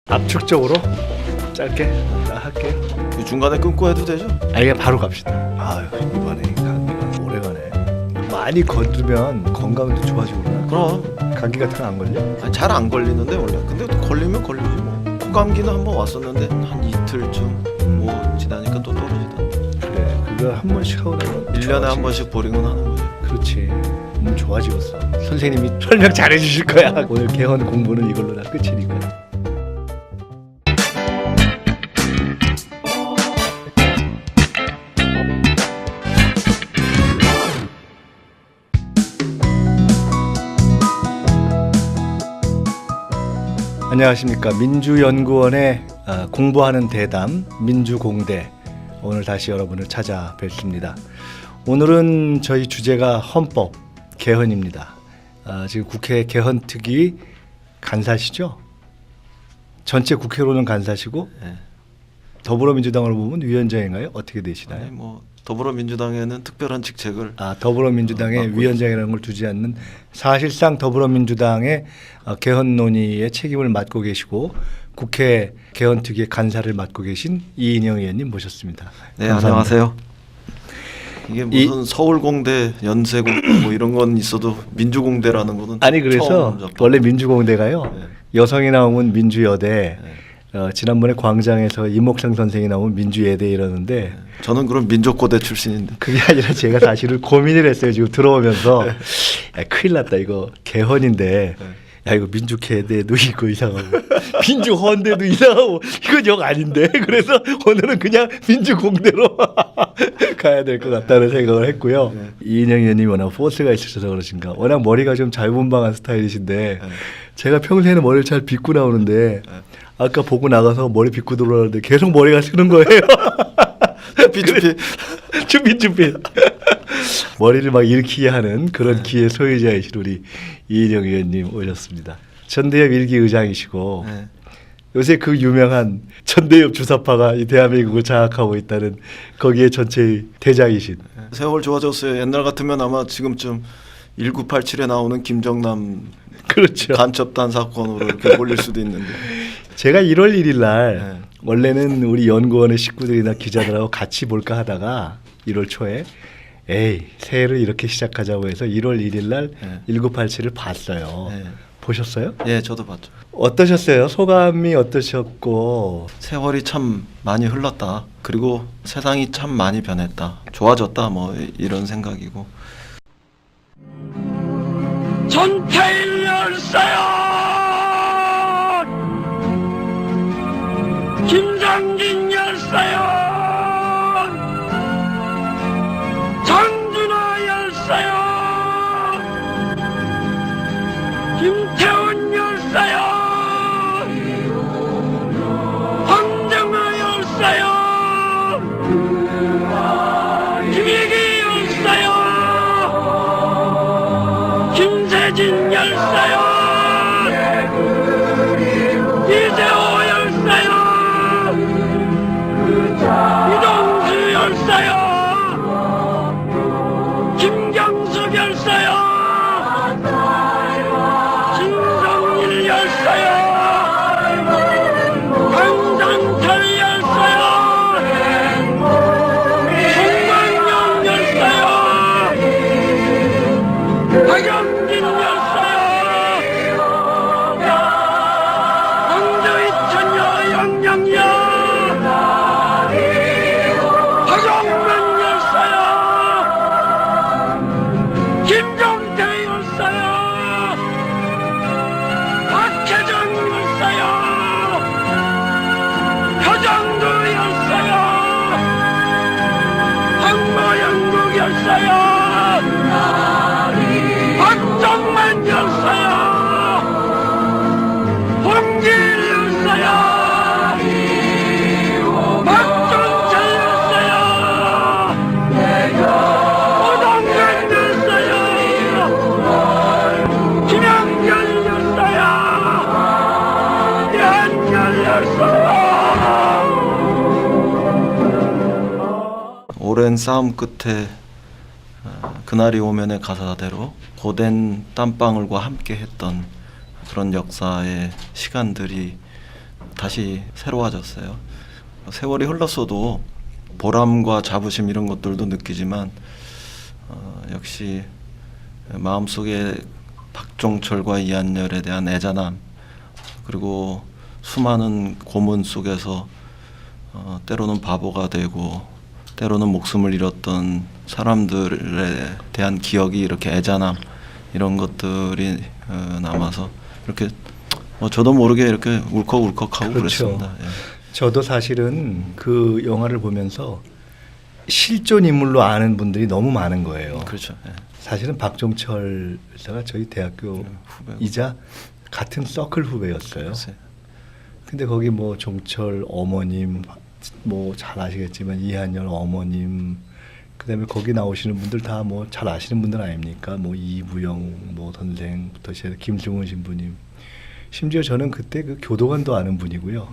압축적으로 짧게 할게요. 중간에 끊고 해도 되죠? 이게 바로 갑시다. 아유, 이번에 감기가 오래가네. 많이 건드면 건강도 좋아지고 그러나? 그럼 감기 같은 거 안 걸려? 잘 안 걸리는데 원래. 근데 또 걸리면 걸리지 뭐. 코감기는 한번 왔었는데 한 이틀쯤 뭐 지나니까 또 떨어지던데. 그래, 그거 한 번씩 하고 나면 1년에 한 번씩 보링은 하는 거지. 그렇지. 좋아지겠어. 선생님이 설명 잘해 주실 거야. 오늘 개헌 공부는 이걸로 다 끝이니까. 안녕하십니까. 민주연구원의 공부하는 대담 민주공대, 오늘 다시 여러분을 찾아뵙습니다. 오늘은 저희 주제가 헌법 개헌입니다. 지금 국회 개헌특위 간사시죠? 전체 국회로는 간사시고 네. 더불어민주당으로 보면 위원장인가요? 어떻게 되시나요? 아니, 뭐 더불어민주당에는 특별한 직책을 더불어민주당의 위원장이라는 걸 두지 않는, 사실상 더불어민주당의 개헌 논의의 책임을 맡고 계시고 국회 개헌특위의 간사를 맡고 계신 이인영 의원님 모셨습니다. 네, 감사합니다. 안녕하세요. 이게 무슨 서울공대, 연세공대 뭐 이런 건 있어도 민주공대라는 거는 아니, 그래서 원래 민주공대가요, 네. 여성이 나오면 민주여대, 네. 지난번에 광장에서 이목상 선생이 나오면 민주예대 이러는데, 저는 그럼 민족고대 출신인데. 그게 아니라 제가 사실은 고민을 했어요. 지금 들어오면서 야, 큰일 났다, 이거 개헌인데 야, 이거 민주계대도 있고 이상하고 민주헌대도 이상하고 이건 영 아닌데, 그래서 오늘은 그냥 민주공대로 가야 될 것 같다는 생각을 했고요. 네. 이인영 의원님이 워낙 포스가 있으셔서 그러신가, 워낙 머리가 좀 자유분방한 스타일이신데 제가 평소에는 머리를 잘 빗고 나오는데 아까 보고 나가서 머리 빗고 들어오는데 계속 머리가 쓰는 거예요. 쭈삣쭈삣 머리를 막 일으키게 하는 그런 기의 소유자이신 우리 이인영 의원님 오셨습니다. 전대협 일기 의장이시고 네. 요새 그 유명한 전대협 주사파가 이 대한민국을 장악하고 있다는 거기에 전체의 대장이신. 세월 좋아졌어요. 옛날 같으면 아마 지금쯤 1987에 나오는 김정남 그렇죠. 간첩단 사건으로 이렇게 몰릴 수도 있는데. 제가 1월 1일 날 원래는 우리 연구원의 식구들이나 기자들하고 같이 볼까 하다가 1월 초에 새해를 이렇게 시작하자고 해서 1월 1일 날 1987을 봤어요. 보셨어요? 예, 저도 봤죠. 어떠셨어요? 소감이 어떠셨고? 세월이 참 많이 흘렀다. 그리고 세상이 참 많이 변했다. 좋아졌다. 뭐 이런 생각이고. 전태일 열사요! 김장진 열사요! 장준하 열사요! 김태훈 열사요! 황정하 열사요! 김희기 열사요! 김세진 열사요! 이재호 열사요! 이동수 열사요! 김경수 열사요! 신성일 열사요! 강장탈 열사요! 송광영 열사요! 박영진 열사요! 황조이천여 영영여! 박영만 열사요! 김종태 열사요! 박혜정 열사요! 표정도 열사요! 황모영국 열사요! 박정만 열사요! 홍길 열사요! 박종철 열사요! 오동관 열사요! 김영렬 열사요! 양렬 열사요! 오랜 싸움 끝에 그날이 오면의 가사대로 고된 땀방울과 함께 했던 그런 역사의 시간들이 다시 새로워졌어요. 세월이 흘렀어도 보람과 자부심 이런 것들도 느끼지만 역시 마음속에 박종철과 이한열에 대한 애잔함, 그리고 수많은 고문 속에서 때로는 바보가 되고 때로는 목숨을 잃었던 사람들에 대한 기억이 이렇게 애잔함 이런 것들이 남아서 이렇게 저도 모르게 이렇게 울컥울컥하고 그렇죠. 그랬습니다. 예. 저도 사실은 그 영화를 보면서 실존 인물로 아는 분들이 너무 많은 거예요. 그렇죠. 예. 사실은 박종철 의사가 저희 대학교 후배고. 이자 같은 서클 후배였어요. 글쎄. 근데 거기 뭐 종철 어머님 뭐 잘 아시겠지만 이한열 어머님, 그다음에 거기 나오시는 분들 다 뭐 잘 아시는 분들 아닙니까? 뭐 이부영 뭐 선생부터 시작해서 김승훈 신부님, 심지어 저는 그때 그 교도관도 아는 분이고요.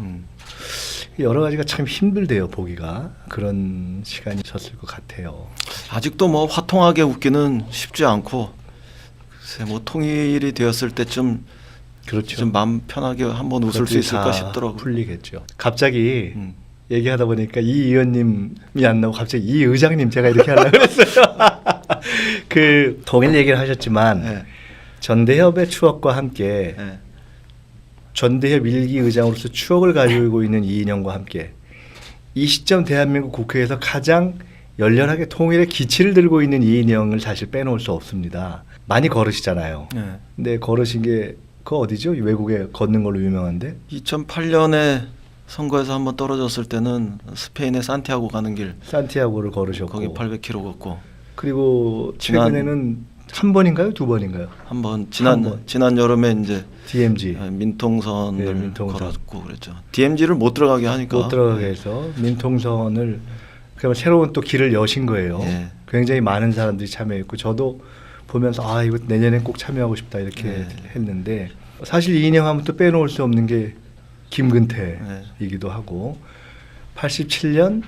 여러 가지가 참 힘들대요, 보기가. 그런 시간이 있었을 것 같아요. 아직도 뭐 화통하게 웃기는 쉽지 않고, 글쎄 뭐 통일이 되었을 때쯤 그렇죠. 좀 마음 편하게 한번 웃을 수 그것들이 있을까 다 싶더라고요. 풀리겠죠. 갑자기 음. 얘기하다 보니까 이 의원님이 안 나오고 갑자기 이 의장님 제가 이렇게 하려고 그랬어요. 그 통일 얘기를 하셨지만 네. 전대협의 추억과 함께 네. 전대협 일기 의장으로서 추억을 가지고 있는 이인영과 함께 이 시점 대한민국 국회에서 가장 열렬하게 통일의 기치를 들고 있는 이인영을 사실 빼놓을 수 없습니다. 많이 걸으시잖아요. 네. 근데 걸으신 게 그 어디죠? 외국에 걷는 걸로 유명한데. 2008년에 선거에서 한번 떨어졌을 때는 스페인의 산티아고 가는 길 산티아고를 걸으셨고 거기 800km 걷고, 그리고 지난- 최근에는 한 번인가요? 두 번인가요? 한번 한 번. 지난 여름에 이제 DMZ 민통선을 네, 민통선. 걸었고 그랬죠. DMZ를 못 들어가게 하니까 못 들어가게 해서 민통선을 그러면 새로운 또 길을 여신 거예요. 예. 굉장히 많은 사람들이 참여했고 저도 보면서 아 이거 내년엔 꼭 참여하고 싶다 이렇게 네. 했는데 사실 이인영 하면 또 빼놓을 수 없는 게 김근태이기도 네. 하고 87년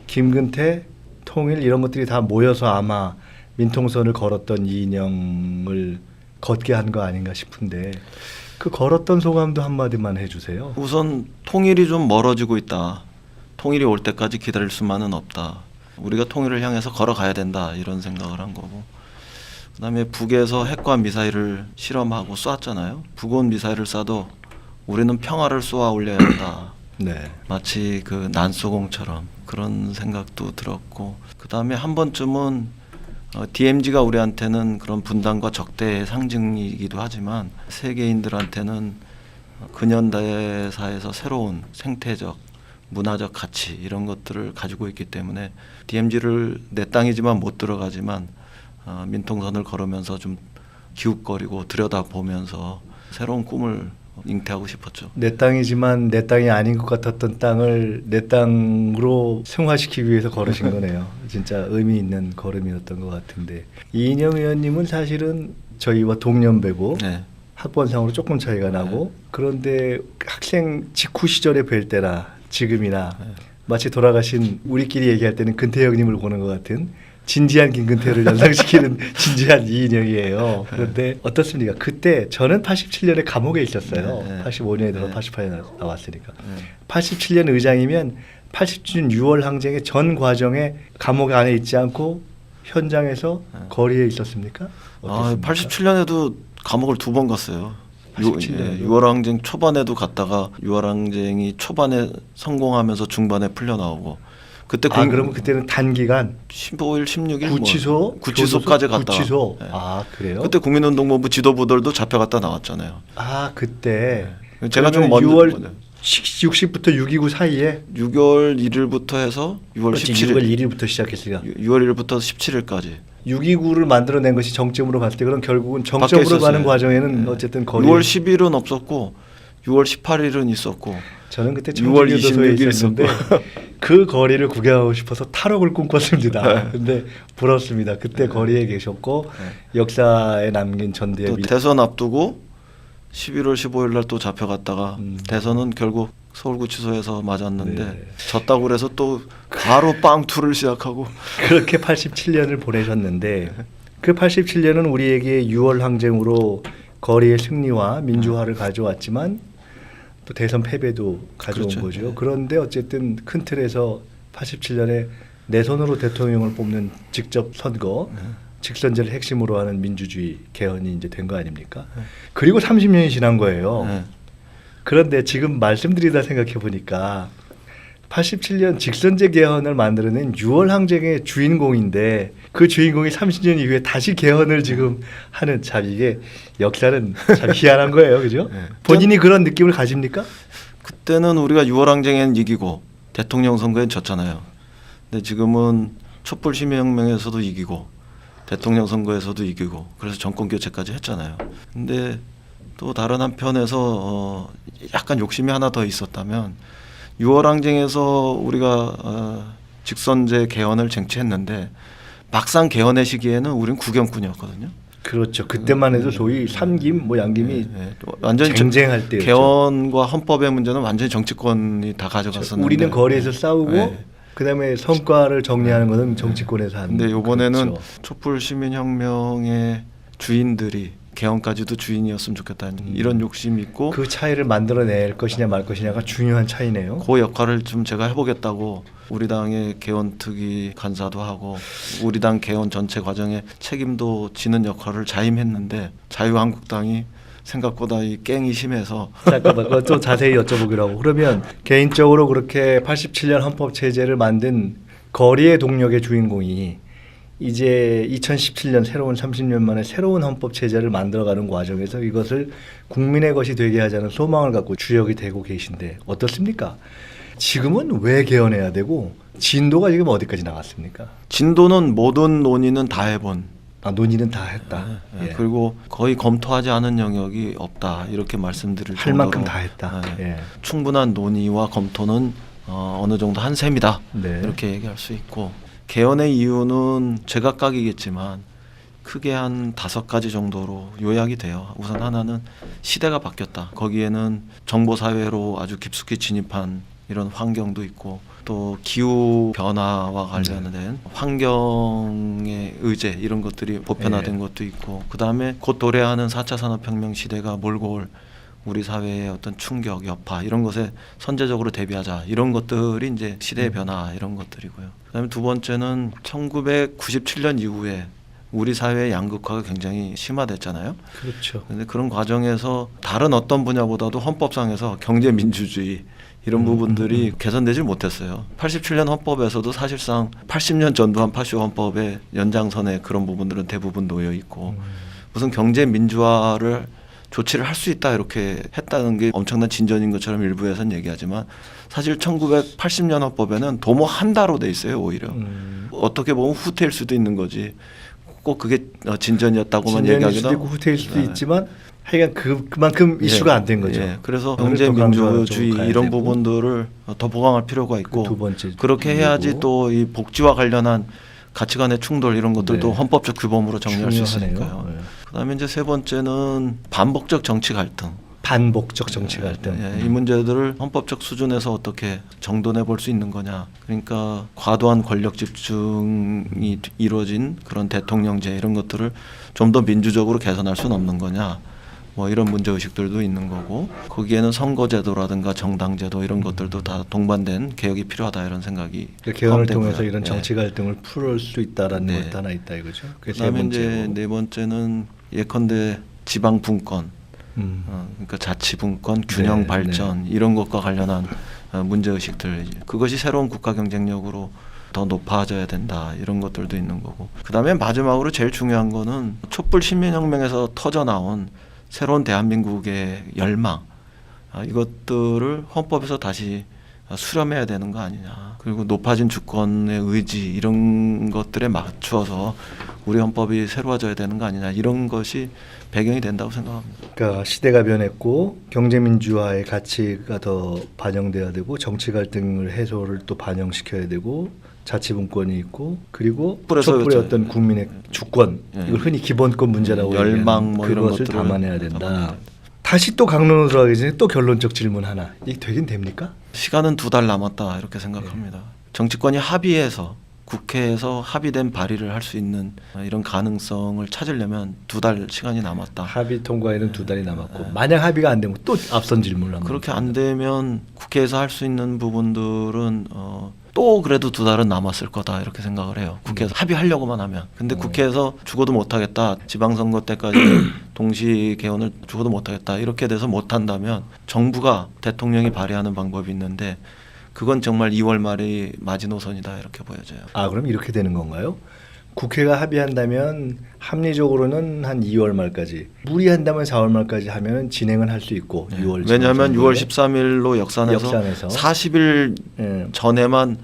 김근태 통일 이런 것들이 다 모여서 아마 민통선을 걸었던 이인영을 걷게 한 거 아닌가 싶은데 그 걸었던 소감도 한마디만 해주세요. 우선 통일이 좀 멀어지고 있다. 통일이 올 때까지 기다릴 수만은 없다. 우리가 통일을 향해서 걸어가야 된다. 이런 생각을 한 거고. 그다음에 북에서 핵과 미사일을 실험하고 쐈잖아요. 북은 미사일을 쏴도 우리는 평화를 쏘아 올려야 한다. 네. 마치 그 난소공처럼 그런 생각도 들었고, 그다음에 한 번쯤은 DMZ가 우리한테는 그런 분단과 적대의 상징이기도 하지만 세계인들한테는 근현대사에서 새로운 생태적, 문화적 가치 이런 것들을 가지고 있기 때문에 DMZ를 내 땅이지만 못 들어가지만 민통선을 걸으면서 좀 기웃거리고 들여다보면서 새로운 꿈을 잉태하고 싶었죠. 내 땅이지만 내 땅이 아닌 것 같았던 땅을 내 땅으로 승화시키기 위해서 걸으신 거네요. 진짜 의미 있는 걸음이었던 것 같은데 이인영 의원님은 사실은 저희와 동년배고 네. 학번상으로 조금 차이가 나고 그런데 학생 직후 시절에 뵐 때나 지금이나 마치 돌아가신 우리끼리 얘기할 때는 근태형님을 보는 것 같은 진지한 김근태를 연상시키는 진지한 이인영이에요. 그런데 어떻습니까? 그때 저는 87년에 감옥에 있었어요. 네. 85년에 들어 네. 88년에 나왔으니까. 네. 87년 의장이면 87년 6월 항쟁의 전 과정에 감옥 안에 있지 않고 현장에서 거리에 있었습니까? 어땠습니까? 87년에도 감옥을 2번 갔어요. 87년에도? 6월 항쟁 초반에도 갔다가 6월 항쟁이 초반에 성공하면서 중반에 풀려 나오고, 그때 그러면 그때는 단기간 15일, 16일 구치소? 구치소까지 갔다. 구치소. 네. 그래요? 그때 국민운동본부 지도부들도 잡혀갔다 나왔잖아요. 그때 제가 좀 그러면 먼저 6월 60부터 6.29 사이에 6월 1일부터 해서 6월 17일 6월 1일부터 시작했으니까 6월 1일부터 17일까지 6.29를 만들어낸 것이 정점으로 갔을 때 그럼 결국은 정점으로 가는 과정에는 어쨌든 거리 6월 10일은 없었고 6월 18일은 있었고 저는 그때 6월 청주교도소에 26일 있었는데 그 거리를 구경하고 싶어서 탈옥을 꿈꿨습니다. 근데 부럽습니다. 그때 거리에 계셨고 역사에 남긴 또 전대의 대선 앞두고 11월 15일 날 또 잡혀갔다가 대선은 결국 서울구치소에서 맞았는데 네. 졌다고 그래서 또 바로 빵투를 시작하고 그렇게 87년을 보내셨는데 그 87년은 우리에게 6월 항쟁으로 거리의 승리와 민주화를 가져왔지만 또 대선 패배도 가져온 그렇죠. 거죠. 네. 그런데 어쨌든 큰 틀에서 87년에 내 손으로 대통령을 뽑는 직접 선거, 직선제를 핵심으로 하는 민주주의 개헌이 이제 된 거 아닙니까? 그리고 30년이 지난 거예요. 네. 그런데 지금 말씀드리다 생각해 보니까 87년 직선제 개헌을 만들어낸 6월 항쟁의 주인공인데 그 주인공이 30년 이후에 다시 개헌을 지금 하는 참 이게 역사는 참 희한한 거예요, 그죠? 네. 본인이 그런 느낌을 가집니까? 그때는 우리가 6월 항쟁엔 이기고 대통령 선거엔 졌잖아요. 근데 지금은 촛불 시민혁명에서도 이기고 대통령 선거에서도 이기고 그래서 정권 교체까지 했잖아요. 근데 또 다른 한편에서 약간 욕심이 하나 더 있었다면 6월 항쟁에서 우리가 직선제 개헌을 쟁취했는데 막상 개헌의 시기에는 우린 구경꾼이었거든요. 그렇죠. 그때만 해도 소위 삼김 뭐 양김이 완전히 쟁쟁할 때였죠. 개헌과 헌법의 문제는 완전히 정치권이 다 가져갔었는데 우리는 거리에서 싸우고 네. 그다음에 성과를 정리하는 것은 정치권에서 하는. 근데 이번에는 그렇죠. 촛불 시민혁명의 주인들이 개헌까지도 주인이었으면 좋겠다는 이런 욕심이 있고 그 차이를 만들어낼 것이냐 말 것이냐가 중요한 차이네요. 그 역할을 좀 제가 해보겠다고 우리 당의 개헌특위 간사도 하고 우리 당 개헌 전체 과정에 책임도 지는 역할을 자임했는데 자유한국당이 생각보다 이 깽이 심해서 잠깐만, 그거 좀 자세히 여쭤보기로 하고. 그러면 개인적으로 그렇게 87년 헌법 체제를 만든 거리의 동력의 주인공이 이제 2017년 새로운 30년 만에 새로운 헌법 체제를 만들어가는 과정에서 이것을 국민의 것이 되게 하자는 소망을 갖고 주역이 되고 계신데 어떻습니까? 지금은 왜 개헌해야 되고 진도가 지금 어디까지 나갔습니까? 진도는 모든 논의는 다 해본 아, 논의는 다 했다. 예. 그리고 거의 검토하지 않은 영역이 없다 이렇게 말씀드릴 할 정도로 만큼 다 했다. 예. 충분한 논의와 검토는 어느 정도 한 셈이다 네. 이렇게 얘기할 수 있고 개헌의 이유는 제각각이겠지만 크게 한 5가지 정도로 요약이 돼요. 우선 하나는 시대가 바뀌었다. 거기에는 정보 사회로 아주 깊숙이 진입한 이런 환경도 있고 또 기후 변화와 관련된 환경의 의제 이런 것들이 보편화된 것도 있고 그다음에 곧 도래하는 4차 산업혁명 시대가 몰고 올 우리 사회의 어떤 충격, 여파 이런 것에 선제적으로 대비하자 이런 것들이 이제 시대의 변화 이런 것들이고요. 그다음에 두 번째는 1997년 이후에 우리 사회의 양극화가 굉장히 심화됐잖아요. 그렇죠. 그런데 그런 과정에서 다른 어떤 분야보다도 헌법상에서 경제 민주주의 이런 부분들이 개선되질 못했어요. 87년 헌법에서도 사실상 80년 전두환 파쇼 헌법의 연장선에 그런 부분들은 대부분 놓여 있고 무슨 경제 민주화를 조치를 할 수 있다 이렇게 했다는 게 엄청난 진전인 것처럼 일부에서는 얘기하지만 사실 1980년 헌법에는 도모 한다로 돼 있어요. 오히려 어떻게 보면 후퇴일 수도 있는 거지 꼭 그게 진전이었다고만 진전일 얘기하기도 수도 있고 후퇴일 수도 있지만 하여간 그만큼 이슈가 안 된 거죠. 그래서 그걸 경제 또 강조하는 민주주의 쪽으로 가야 이런 되고. 부분들을 더 보강할 필요가 있고 두 번째 그렇게 이유고. 해야지 또 이 복지와 관련한 가치관의 충돌 이런 것들도 네. 헌법적 규범으로 정리할 수 중요하네요. 있으니까요. 네. 그다음에 이제 세 번째는 반복적 정치 갈등. 반복적 정치 갈등. 이 문제들을 헌법적 수준에서 어떻게 정돈해 볼 수 있는 거냐. 그러니까 과도한 권력 집중이 이루어진 그런 대통령제 이런 것들을 좀 더 민주적으로 개선할 수는 없는 거냐. 뭐 이런 문제 의식들도 있는 거고 거기에는 선거제도라든가 정당제도 이런 것들도 다 동반된 개혁이 필요하다 이런 생각이 그러니까 개헌을 포함되고요. 통해서 이런 정치 갈등을 풀을 수 있다라는 네. 것도 하나 있다 이거죠. 그게 세 그다음에 이제 번째고. 네 번째는 예컨대 지방 분권, 그러니까 자치 분권, 균형 네, 발전 이런 것과 관련한 문제 의식들 그것이 새로운 국가 경쟁력으로 더 높아져야 된다 이런 것들도 있는 거고 그다음에 마지막으로 제일 중요한 거는 촛불 시민혁명에서 터져 나온 새로운 대한민국의 열망 이것들을 헌법에서 다시 수렴해야 되는 거 아니냐. 그리고 높아진 주권의 의지 이런 것들에 맞추어서 우리 헌법이 새로워져야 되는 거 아니냐. 이런 것이 배경이 된다고 생각합니다. 그러니까 시대가 변했고 경제 민주화의 가치가 더 반영돼야 되고 정치 갈등을 해소를 또 반영시켜야 되고 자치분권이 있고 그리고 촛불의 그렇죠. 어떤 국민의 주권 이걸 흔히 기본권 문제라고 열망 얘기하는 뭐 이런 그것을 것들을 담아내야 된다. 다시 또 강론으로 들어가기 전에 또 결론적 질문 하나. 이게 되긴 됩니까? 시간은 2달 남았다 이렇게 생각합니다. 정치권이 합의해서 국회에서 합의된 발의를 할 수 있는 이런 가능성을 찾으려면 2달 시간이 남았다. 합의 통과에는 2달이 남았고 만약 합의가 안 되면 또 앞선 질문을 한번. 그렇게 안 되면 국회에서 할 수 있는 부분들은 또 그래도 2달은 남았을 거다 이렇게 생각을 해요. 국회에서 합의하려고만 하면. 근데 국회에서 죽어도 못하겠다. 지방선거 때까지 동시 개헌을 죽어도 못하겠다. 이렇게 돼서 못한다면 정부가 대통령이 발의하는 방법이 있는데 그건 정말 2월 말이 마지노선이다 이렇게 보여져요. 아 그럼 이렇게 되는 건가요? 국회가 합의한다면 합리적으로는 한 2월 말까지, 무리한다면 4월 말까지 하면 진행은 할 수 있고 6월. 왜냐하면 6월 13일로 역산해서 40일 전에만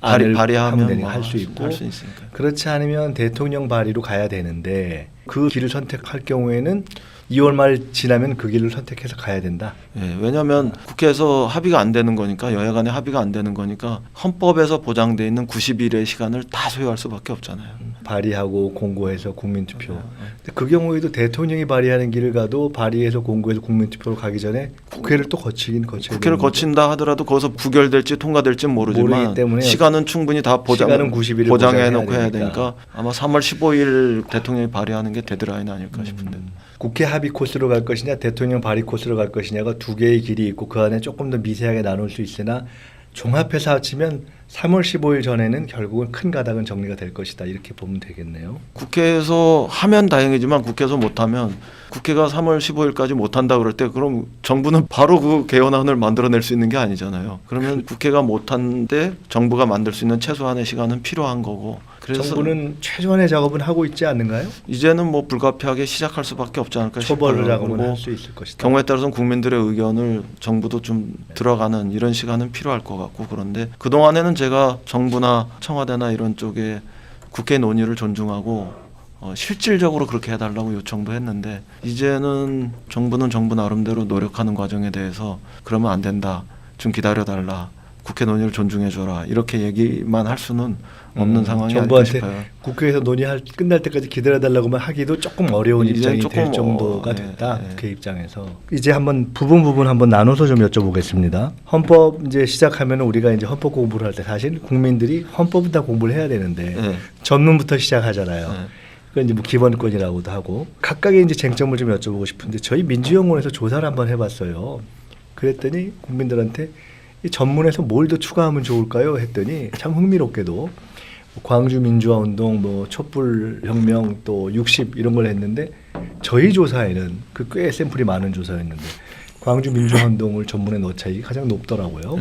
발의하면 할 수 있고, 할 수 있으니까. 그렇지 않으면 대통령 발의로 가야 되는데 그 길을 선택할 경우에는 2월 말 지나면 그 길을 선택해서 가야 된다. 예, 왜냐하면 국회에서 합의가 안 되는 거니까, 여야 간에 합의가 안 되는 거니까 헌법에서 보장돼 있는 90일의 시간을 다 소요할 수밖에 없잖아요. 발의하고 공고해서 국민투표. 근데 그 경우에도 대통령이 발의하는 길을 가도 발의해서 공고해서 국민투표로 가기 전에 국회를 또 거쳐야 국회를 거친다 하더라도 거기서 부결될지 통과될지 모르지만 모르기 때문에 시간은 충분히 다 시간은 90일을 보장해놓고 해야 되니까 아마 3월 15일 대통령이 발의하는 게 데드라인 아닐까 싶은데. 국회 합의 코스로 갈 것이냐 대통령 발의 코스로 갈 것이냐가 두 개의 길이 있고 그 안에 조금 더 미세하게 나눌 수 있으나 종합해서 합치면 3월 15일 전에는 결국은 큰 가닥은 정리가 될 것이다 이렇게 보면 되겠네요. 국회에서 하면 다행이지만 국회에서 못하면, 국회가 3월 15일까지 못한다 그럴 때 그럼 정부는 바로 그 개헌안을 만들어낼 수 있는 게 아니잖아요. 그러면 국회가 못한데 정부가 만들 수 있는 최소한의 시간은 필요한 거고. 그래서 정부는 최소한의 작업은 하고 있지 않는가요? 이제는 뭐 불가피하게 시작할 수밖에 없지 않을까 싶어요. 초벌 작업은 그리고 할 수 있을 것이다. 경우에 따라서는 국민들의 의견을 정부도 좀 들어가는 이런 시간은 필요할 것 같고, 그런데 그동안에는 제가 정부나 청와대나 이런 쪽에 국회 논의를 존중하고 실질적으로 그렇게 해달라고 요청도 했는데, 이제는 정부는 정부 나름대로 노력하는 과정에 대해서 그러면 안 된다, 좀 기다려달라, 국회 논의를 존중해줘라 이렇게 얘기만 할 수는 없는 상황이 아닐까 싶어요. 정부한테 국회에서 끝날 때까지 기다려달라고만 하기도 조금 어려운 입장이 될 정도가 됐다. 국회 입장에서. 이제 한번 부분 한번 나눠서 좀 여쭤보겠습니다. 헌법 이제 시작하면 우리가 이제 헌법 공부를 할 때 사실 국민들이 헌법은 다 공부를 해야 되는데 전문부터 시작하잖아요. 그건 이제 뭐 기본권이라고도 하고, 각각의 이제 쟁점을 좀 여쭤보고 싶은데 저희 민주연구원에서 조사를 한번 해봤어요. 그랬더니 국민들한테 이 전문에서 뭘 더 추가하면 좋을까요? 했더니 참 흥미롭게도 광주 민주화 운동, 뭐 촛불 혁명, 또 60 이런 걸 했는데 저희 조사에는 그 꽤 샘플이 많은 조사였는데 광주 민주화 운동을 전문에 넣자 이게 가장 높더라고요.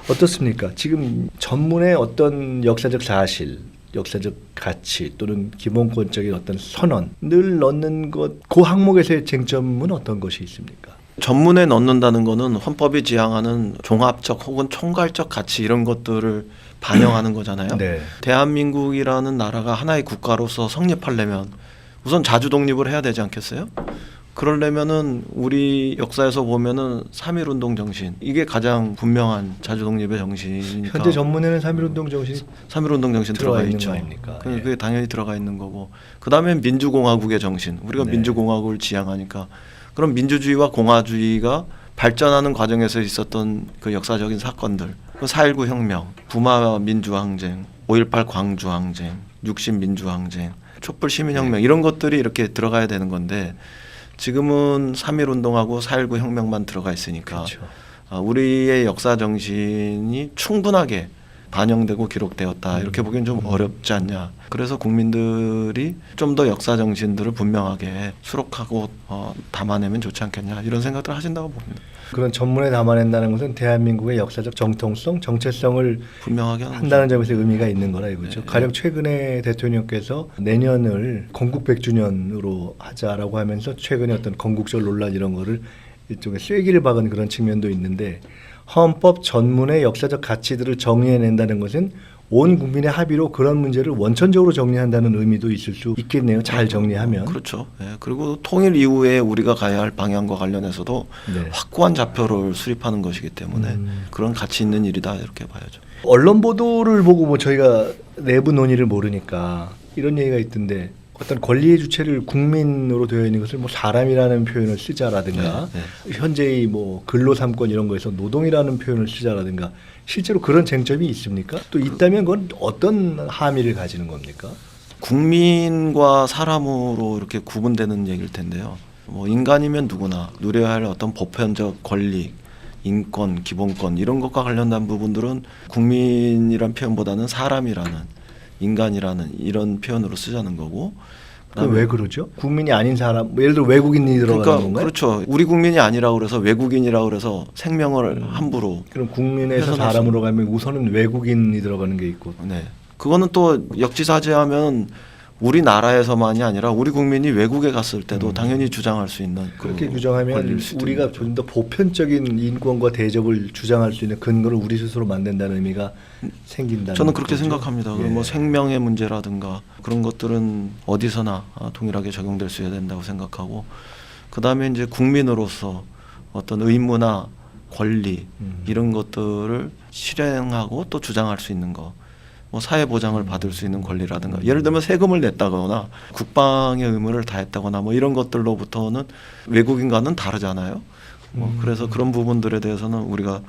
어떻습니까? 지금 전문의 어떤 역사적 사실, 역사적 가치 또는 기본권적인 어떤 선언을 넣는 것, 그 항목에서의 쟁점은 어떤 것이 있습니까? 전문에 넣는다는 거는 헌법이 지향하는 종합적 혹은 총괄적 가치 이런 것들을 반영하는 거잖아요. 네. 대한민국이라는 나라가 하나의 국가로서 성립하려면 우선 자주 독립을 해야 되지 않겠어요? 그러려면은 우리 역사에서 보면은 3.1운동 정신, 이게 가장 분명한 자주 독립의 정신이니까. 현재 전문에는 3.1운동 정신이 3.1운동 정신 들어가 있는 있죠. 거 아닙니까? 그게 당연히 들어가 있는 거고. 그다음에 민주공화국의 정신. 우리가 민주공화국을 지향하니까. 그럼 민주주의와 공화주의가 발전하는 과정에서 있었던 그 역사적인 사건들, 그 4.19 혁명, 부마 민주항쟁, 5.18 광주항쟁, 60 민주항쟁, 촛불 시민혁명 이런 것들이 이렇게 들어가야 되는 건데 지금은 3.1운동하고 4.19 혁명만 들어가 있으니까 그렇죠. 우리의 역사 정신이 충분하게 반영되고 기록되었다 이렇게 보기엔 좀 어렵지 않냐. 그래서 국민들이 좀 더 역사 정신들을 분명하게 수록하고 담아내면 좋지 않겠냐 이런 생각들을 하신다고 봅니다. 그런 전문에 담아낸다는 것은 대한민국의 역사적 정통성, 정체성을 분명하게 한다는 점에서 의미가 있는 거라 이거죠. 가령 최근에 대통령께서 내년을 건국 100주년으로 하자라고 하면서 최근에 어떤 건국절 논란 이런 거를 일종의 쐐기를 박은 그런 측면도 있는데, 헌법 전문의 역사적 가치들을 정리해낸다는 것은 온 국민의 합의로 그런 문제를 원천적으로 정리한다는 의미도 있을 수 있겠네요. 잘 정리하면. 그렇죠. 그리고 통일 이후에 우리가 가야 할 방향과 관련해서도 확고한 좌표를 수립하는 것이기 때문에 그런 가치 있는 일이다 이렇게 봐야죠. 언론 보도를 보고 뭐 저희가 내부 논의를 모르니까 이런 얘기가 있던데, 어떤 권리의 주체를 국민으로 되어 있는 것을 뭐 사람이라는 표현을 쓰자라든가 현재의 뭐 근로삼권 이런 거에서 노동이라는 표현을 쓰자라든가 실제로 그런 쟁점이 있습니까? 또 있다면 그건 어떤 함의를 가지는 겁니까? 국민과 사람으로 이렇게 구분되는 얘기일 텐데요. 뭐 인간이면 누구나 누려야 할 어떤 보편적 권리, 인권, 기본권 이런 것과 관련된 부분들은 국민이란 표현보다는 사람이라는 인간이라는 이런 표현으로 쓰자는 거고. 그럼 왜 그러죠? 국민이 아닌 사람, 뭐 예를 들어 외국인이 들어가는 그러니까 건가요? 그렇죠. 우리 국민이 아니라고 그래서 외국인이라고 그래서 생명을 함부로. 그럼 국민에서 훼손할 사람으로 가면 우선은 외국인이 들어가는 게 있고. 네. 그거는 또 역지사지하면 우리나라에서만이 아니라 우리 국민이 외국에 갔을 때도 당연히 주장할 수 있는 그렇게 그 규정하면 권리일 수도 우리가 있는 거죠. 좀 더 보편적인 인권과 대접을 주장할 수 있는 근거를 우리 스스로 만든다는 의미가 생긴다는 저는 그렇게 거죠. 생각합니다. 예. 뭐 생명의 문제라든가 그런 것들은 어디서나 동일하게 적용될 수 있어야 된다고 생각하고, 그 다음에 이제 국민으로서 어떤 의무나 권리 이런 것들을 실행하고 또 주장할 수 있는 거, 뭐 사회 보장을 받을 수 있는 권리라든가, 예를 들면 세금을 냈다거나 국방의 의무를 다했다거나 뭐 이런 것들로부터는 외국인과는 다르잖아요. 뭐 그래서 그런 부분들에 대해서는 우리가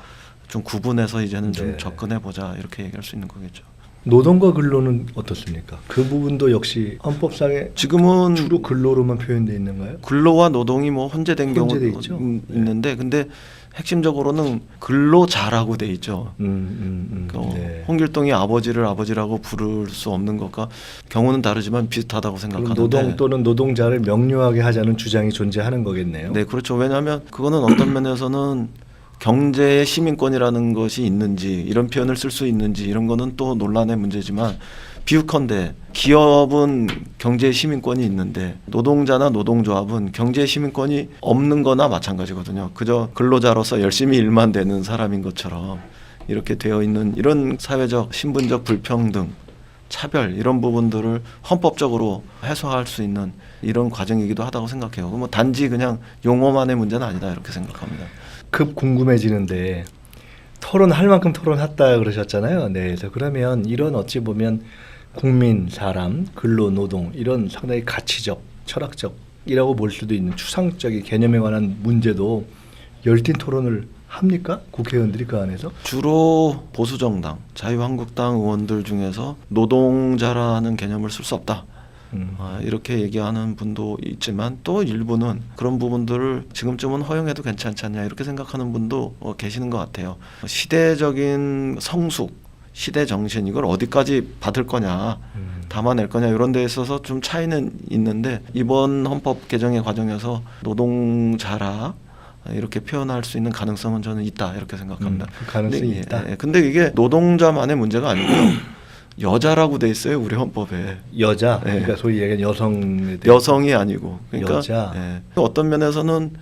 좀 구분해서 이제는 좀 네. 접근해 보자 이렇게 얘기할 수 있는 거겠죠. 노동과 근로는 어떻습니까? 그 부분도 역시 헌법상에 지금은 주로 근로로만 표현되어 있는가요? 근로와 노동이 뭐 혼재된 혼재돼 경우도 있죠. 있는데, 근데 핵심적으로는 근로자라고 돼 있죠. 네. 홍길동이 아버지를 아버지라고 부를 수 없는 것과 경우는 다르지만 비슷하다고 그럼 생각하는데. 노동 또는 노동자를 명료하게 하자는 주장이 존재하는 거겠네요. 네, 그렇죠. 왜냐하면 그거는 어떤 면에서는 경제의 시민권이라는 것이 있는지, 이런 표현을 쓸 수 있는지 이런 거는 또 논란의 문제지만, 비유컨대 기업은 경제의 시민권이 있는데 노동자나 노동조합은 경제의 시민권이 없는 거나 마찬가지거든요. 그저 근로자로서 열심히 일만 되는 사람인 것처럼 이렇게 되어 있는 이런 사회적 신분적 불평등, 차별 이런 부분들을 헌법적으로 해소할 수 있는 이런 과정이기도 하다고 생각해요. 뭐 단지 그냥 용어만의 문제는 아니다 이렇게 생각합니다. 급 궁금해지는데 토론할 만큼 토론했다 그러셨잖아요. 네, 그래서 그러면 이런 어찌 보면 국민, 사람, 근로, 노동 이런 상당히 가치적, 철학적이라고 볼 수도 있는 추상적인 개념에 관한 문제도 열띤 토론을 합니까? 국회의원들이 그 안에서? 주로 보수정당, 자유한국당 의원들 중에서 노동자라는 개념을 쓸 수 없다. 이렇게 얘기하는 분도 있지만 또 일부는 그런 부분들을 지금쯤은 허용해도 괜찮지 않냐 이렇게 생각하는 분도 계시는 것 같아요. 시대적인 성숙, 시대 정신 이걸 어디까지 받을 거냐, 담아낼 거냐 이런 데에 있어서 좀 차이는 있는데, 이번 헌법 개정의 과정에서 노동자라 이렇게 표현할 수 있는 가능성은 저는 있다 이렇게 생각합니다. 그 가능성이 근데, 있다. 근데 이게 노동자만의 문제가 아니고요. 여자라고 돼 있어요 우리 헌법에. 여자, 네. 그러니까 소위 얘기하는 여성에 대해 여성이 아니고, 그러니까 여자. 어떤 면에서는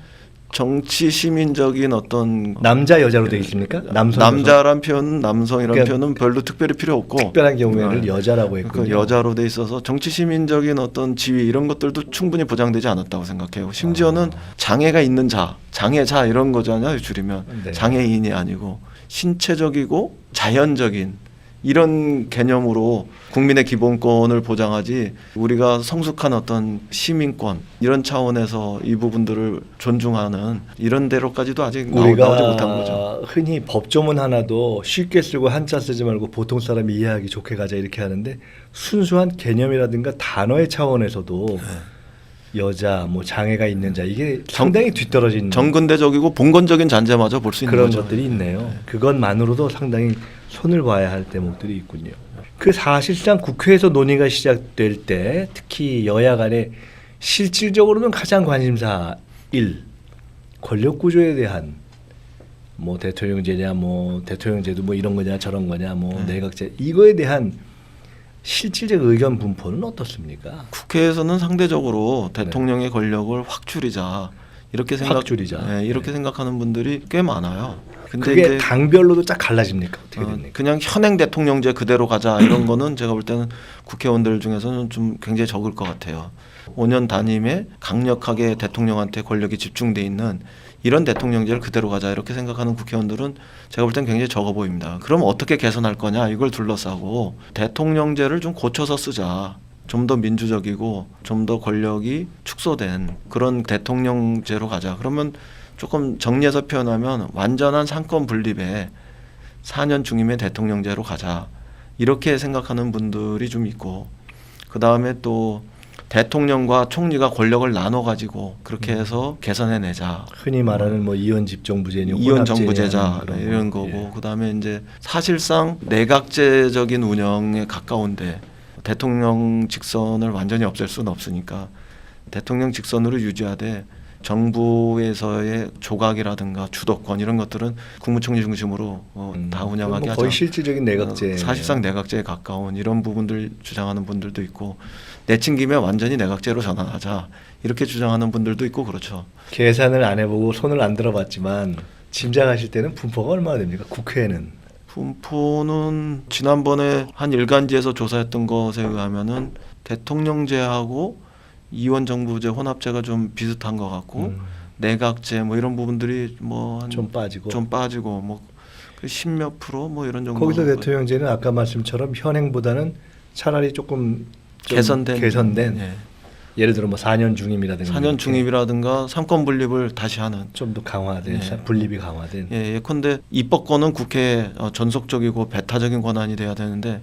정치 시민적인 어떤 남자 여자로 되어 있습니까? 남성 남자란 표현, 남성이란 그러니까 표현은 별로 특별히 필요 없고 특별한 경우에는 여자라고 했군요. 그 여자로 돼 있어서 정치 시민적인 어떤 지위 이런 것들도 충분히 보장되지 않았다고 생각해요. 심지어는 장애가 있는 자, 장애자 이런 거잖아요. 줄이면 네. 장애인이 아니고 신체적이고 자연적인 이런 개념으로 국민의 기본권을 보장하지, 우리가 성숙한 어떤 시민권 이런 차원에서 이 부분들을 존중하는 이런 데로까지도 아직 나오지 못한 거죠. 우리가 흔히 법조문 하나도 쉽게 쓰고 한자 쓰지 말고 보통 사람이 이해하기 좋게 가자 이렇게 하는데, 순수한 개념이라든가 단어의 차원에서도 여자, 뭐 장애가 있는 자 이게 상당히 뒤떨어진 정근대적이고 봉건적인 잔재마저 볼 수 있는 그런 거죠. 것들이 있네요. 그것만으로도 상당히 손을 봐야 할 대목들이 있군요. 그 사실상 국회에서 논의가 시작될 때 특히 여야 간에 실질적으로는 가장 관심사 1. 권력 구조에 대한 뭐 대통령제냐 뭐 대통령제도 뭐 이런 거냐 저런 거냐 뭐 내각제 이거에 대한 실질적 의견 분포는 어떻습니까? 국회에서는 상대적으로 대통령의 권력을 확 줄이자 이렇게 확 줄이자. 네, 이렇게 생각하는 분들이 꽤 많아요. 근데 그게 이제 당별로도 쫙 갈라집니까? 어떻게 됩니까? 그냥 현행 대통령제 그대로 가자 이런 거는 제가 볼 때는 국회의원들 중에서는 좀 굉장히 적을 것 같아요. 5년 단임에 강력하게 대통령한테 권력이 집중돼 있는 이런 대통령제를 그대로 가자 이렇게 생각하는 국회의원들은 제가 볼 땐 굉장히 적어 보입니다. 그럼 어떻게 개선할 거냐 이걸 둘러싸고 대통령제를 좀 고쳐서 쓰자. 좀 더 민주적이고 좀 더 권력이 축소된 그런 대통령제로 가자. 그러면 조금 정리해서 표현하면 완전한 상권 분립에 4년 중임의 대통령제로 가자. 이렇게 생각하는 분들이 좀 있고, 그 다음에 또 대통령과 총리가 권력을 나눠 가지고 그렇게 해서 개선해내자. 흔히 말하는 뭐 이원 집정부제, 이원 정부제자 이런 거고, 예. 그다음에 이제 사실상 내각제적인 운영에 가까운데 대통령 직선을 완전히 없앨 수는 없으니까 대통령 직선으로 유지하되 정부에서의 조각이라든가 주도권 이런 것들은 국무총리 중심으로 다 운영하게 뭐 하자. 거의 실질적인 내각제. 사실상 내각제에 가까운 이런 부분들 주장하는 분들도 있고, 내친 김에 완전히 내각제로 전환하자 이렇게 주장하는 분들도 있고 그렇죠. 계산을 안 해보고 손을 안 들어봤지만 짐작하실 때는 분포가 얼마나 됩니까? 국회에는 분포는 지난번에 한 일간지에서 조사했던 것에 의하면은 대통령제하고 이원 정부제 혼합제가 좀 비슷한 것 같고 내각제 뭐 이런 부분들이 뭐 좀 빠지고 좀 빠지고 뭐 10몇 프로 뭐 이런 정도. 거기서 대통령제는 아까 말씀처럼 현행보다는 차라리 조금 좀 개선된 예. 예를 들어 뭐 4년 중임이라든가 4년 중임이라든가 삼권 분립을 다시 하는 좀 더 강화된 예. 분립이 강화된 예, 예컨대 입법권은 국회에 전속적이고 배타적인 권한이 돼야 되는데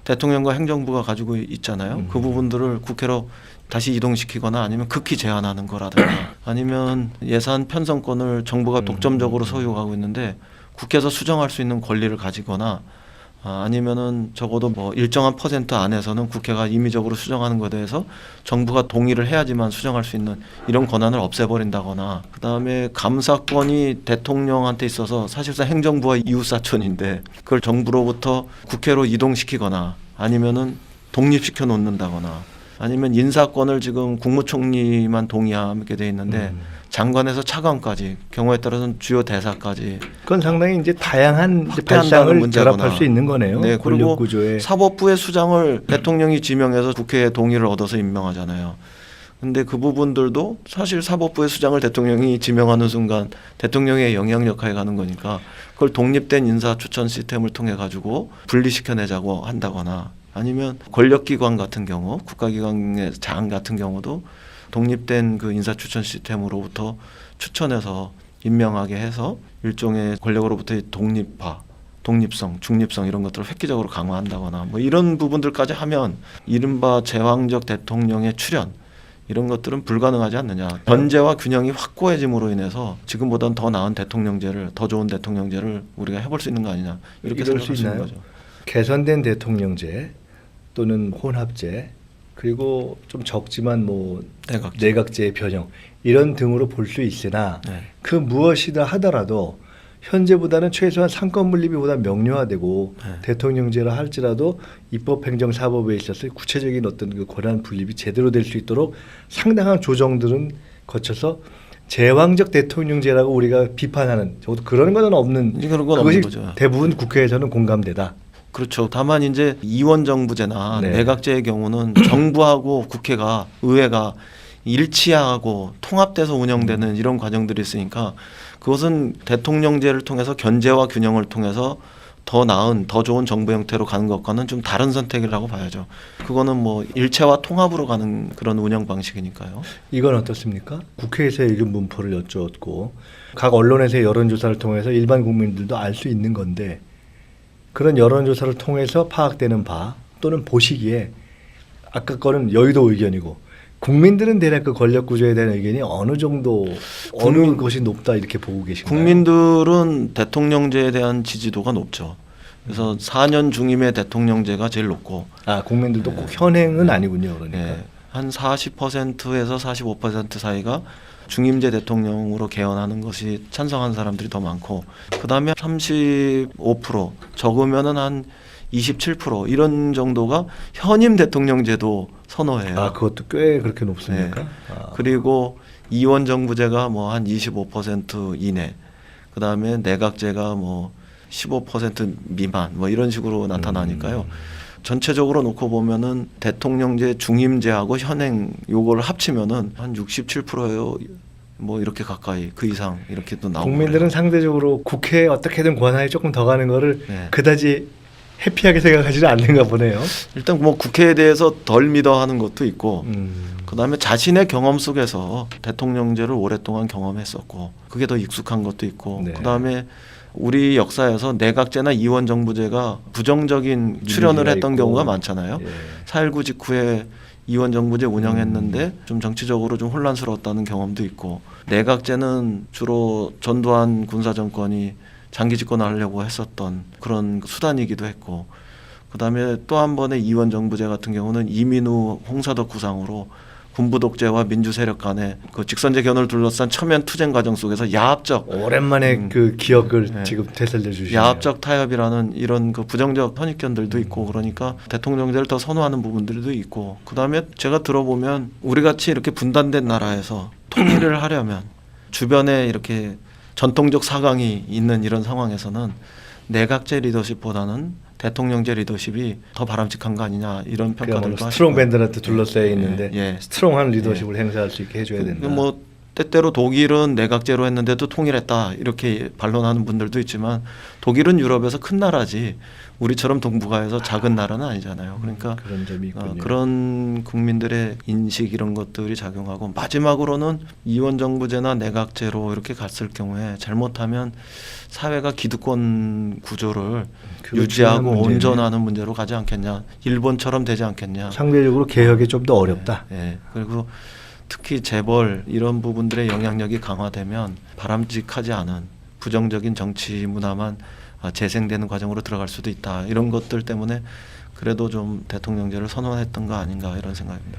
대통령과 행정부가 가지고 있잖아요. 그 부분들을 국회로 다시 이동시키거나 아니면 극히 제한하는 거라든가 아니면 예산 편성권을 정부가 독점적으로 소유하고 있는데 국회에서 수정할 수 있는 권리를 가지거나 아니면은 적어도 뭐 일정한 퍼센트 안에서는 국회가 임의적으로 수정하는 것에 대해서 정부가 동의를 해야지만 수정할 수 있는 이런 권한을 없애버린다거나, 그다음에 감사권이 대통령한테 있어서 사실상 행정부와 이웃사촌인데 그걸 정부로부터 국회로 이동시키거나 아니면은 독립시켜 놓는다거나 아니면 인사권을 지금 국무총리만 동의하게 돼 있는데 장관에서 차관까지 경우에 따라서는 주요 대사까지 그건 상당히 이제 다양한 이제 확대한다는 발상을 문제구나. 결합할 수 있는 거네요. 네, 권력 그리고 구조에 사법부의 수장을 대통령이 지명해서 국회의 동의를 얻어서 임명하잖아요. 근데 그 부분들도 사실 사법부의 수장을 대통령이 지명하는 순간 대통령의 영향력하에 가는 거니까 그걸 독립된 인사 추천 시스템을 통해 가지고 분리시켜내자고 한다거나 아니면 권력기관 같은 경우 국가기관의 장 같은 경우도 독립된 그 인사 추천 시스템으로부터 추천해서 임명하게 해서 일종의 권력으로부터의 독립화, 독립성, 중립성 이런 것들을 획기적으로 강화한다거나 뭐 이런 부분들까지 하면 이른바 제왕적 대통령의 출현 이런 것들은 불가능하지 않느냐. 견제와 균형이 확고해짐으로 인해서 지금보다는 더 나은 대통령제를, 더 좋은 대통령제를 우리가 해볼 수 있는 거 아니냐 이렇게 이럴 수 생각할 수 있는 있나요? 거죠. 개선된 대통령제 또는 혼합제 그리고 좀 적지만 뭐 내각제의 변형 이런 등으로 볼 수 있으나 네. 그 무엇이다 하더라도 현재보다는 최소한 상권 분립이 보다 명료화되고 네. 대통령제라 할지라도 입법, 행정, 사법에 있어서 구체적인 어떤 그 권한 분립이 제대로 될 수 있도록 상당한 조정들은 거쳐서 제왕적 대통령제라고 우리가 비판하는 적어도 그런 것은 없는 그런 건 그것이 없는 거죠. 대부분 국회에서는 공감되다. 그렇죠. 다만 이제 이원 정부제나 네. 내각제의 경우는 정부하고 국회가 의회가 일치하고 통합돼서 운영되는 이런 과정들이 있으니까 그것은 대통령제를 통해서 견제와 균형을 통해서 더 나은 더 좋은 정부 형태로 가는 것과는 좀 다른 선택이라고 봐야죠. 그거는 뭐 일체와 통합으로 가는 그런 운영 방식이니까요. 이건 어떻습니까? 국회에서의 의견 분포를 여쭈었고 각 언론에서의 여론조사를 통해서 일반 국민들도 알 수 있는 건데 그런 여론조사를 통해서 파악되는 바 또는 보시기에 아까 거는 여의도 의견이고 국민들은 대략 그 권력 구조에 대한 의견이 어느 정도 어느 것이 높다 이렇게 보고 계신가요? 국민들은 대통령제에 대한 지지도가 높죠. 그래서 4년 중임의 대통령제가 제일 높고 국민들도 꼭 현행은 아니군요. 그러니까. 네, 한 40%에서 45% 사이가 중임제 대통령으로 개헌하는 것이 찬성하는 사람들이 더 많고 그 다음에 35% 적으면은 한 27% 이런 정도가 현임 대통령제도 선호해요. 그것도 꽤 그렇게 높습니까? 네. 그리고 이원 정부제가 뭐 한 25% 이내, 그 다음에 내각제가 뭐 15% 미만 뭐 이런 식으로 나타나니까요. 전체적으로 놓고 보면은 대통령제 중임제하고 현행 요거를 합치면은 한 67%예요. 뭐 이렇게 가까이 그 이상 이렇게 또 나오고 국민들은 그래요. 상대적으로 국회에 어떻게든 권한이 조금 더 가는 거를 네. 그다지 해피하게 생각하지는 않는가 보네요. 일단 뭐 국회에 대해서 덜 믿어하는 것도 있고 음. 그다음에 자신의 경험 속에서 대통령제를 오랫동안 경험했었고 그게 더 익숙한 것도 있고 네. 그다음에 우리 역사에서 내각제나 이원정부제가 부정적인 출연을 이미지가 했던 있고. 경우가 많잖아요. 예. 4.19 직후에 이원정부제 운영했는데 좀 정치적으로 좀 혼란스러웠다는 경험도 있고 내각제는 주로 전두환 군사정권이 장기 집권하려고 했었던 그런 수단이기도 했고 그다음에 또 한 번의 이원정부제 같은 경우는 이민우 홍사덕 구상으로 군부 독재와 민주 세력 간의 그 직선제 견을 둘러싼 첨예한 투쟁 과정 속에서 야합적 오랜만에 그 기억을 네. 지금 되살려 주시네요. 야합적 타협이라는 이런 그 부정적 선입견들도 있고 그러니까 대통령제를 더 선호하는 부분들도 있고 그다음에 제가 들어보면 우리 같이 이렇게 분단된 나라에서 통일을 하려면 주변에 이렇게 전통적 사강이 있는 이런 상황에서는 내각제 리더십보다는 대통령제 리더십이 더 바람직한 거 아니냐 이런 평가들도 하시고 스트롱 밴드한테 둘러싸여 있는데 예. 스트롱한 리더십을 행사할 수 있게 해줘야 된다. 뭐 때때로 독일은 내각제로 했는데도 통일했다 이렇게 반론하는 분들도 있지만 독일은 유럽에서 큰 나라지 우리처럼 동북아에서 작은 나라는 아니잖아요. 그러니까 그런 점이 있군요. 그런 국민들의 인식 이런 것들이 작용하고 마지막으로는 이원정부제나 내각제로 이렇게 갔을 경우에 잘못하면 사회가 기득권 구조를 그거 유지하고 중요한 문제네. 온전하는 문제로 가지 않겠냐. 일본처럼 되지 않겠냐. 상대적으로 개혁이 좀 더 어렵다. 예. 그리고 특히 재벌 이런 부분들의 영향력이 강화되면 바람직하지 않은 부정적인 정치 문화만 재생되는 과정으로 들어갈 수도 있다. 이런 것들 때문에 그래도 좀 대통령제를 선언했던 거 아닌가 이런 생각입니다.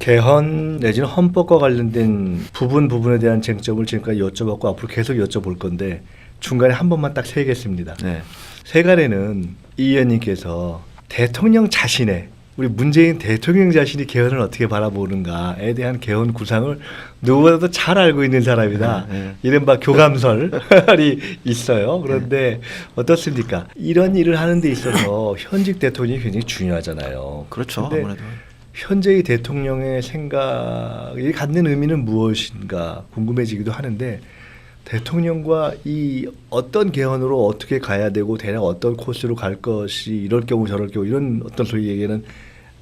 개헌 내지는 헌법과 관련된 부분에 대한 쟁점을 지금까지 여쭤봤고 앞으로 계속 여쭤볼 건데 중간에 한 번만 딱 세겠습니다. 네. 세간에는 이 의원님께서 대통령 자신의 우리 문재인 대통령 자신이 개헌을 어떻게 바라보는가에 대한 개헌 구상을 누구보다도 잘 알고 있는 사람이다. 네. 이른바 교감설이 있어요. 그런데 어떻습니까? 이런 일을 하는 데 있어서 현직 대통령이 굉장히 중요하잖아요. 그렇죠. 근데 아무래도. 현재의 대통령의 생각이 갖는 의미는 무엇인가 궁금해지기도 하는데 대통령과 이 어떤 개헌으로 어떻게 가야 되고 대략 어떤 코스로 갈 것이 이럴 경우 저럴 경우 이런 어떤 소위 얘기는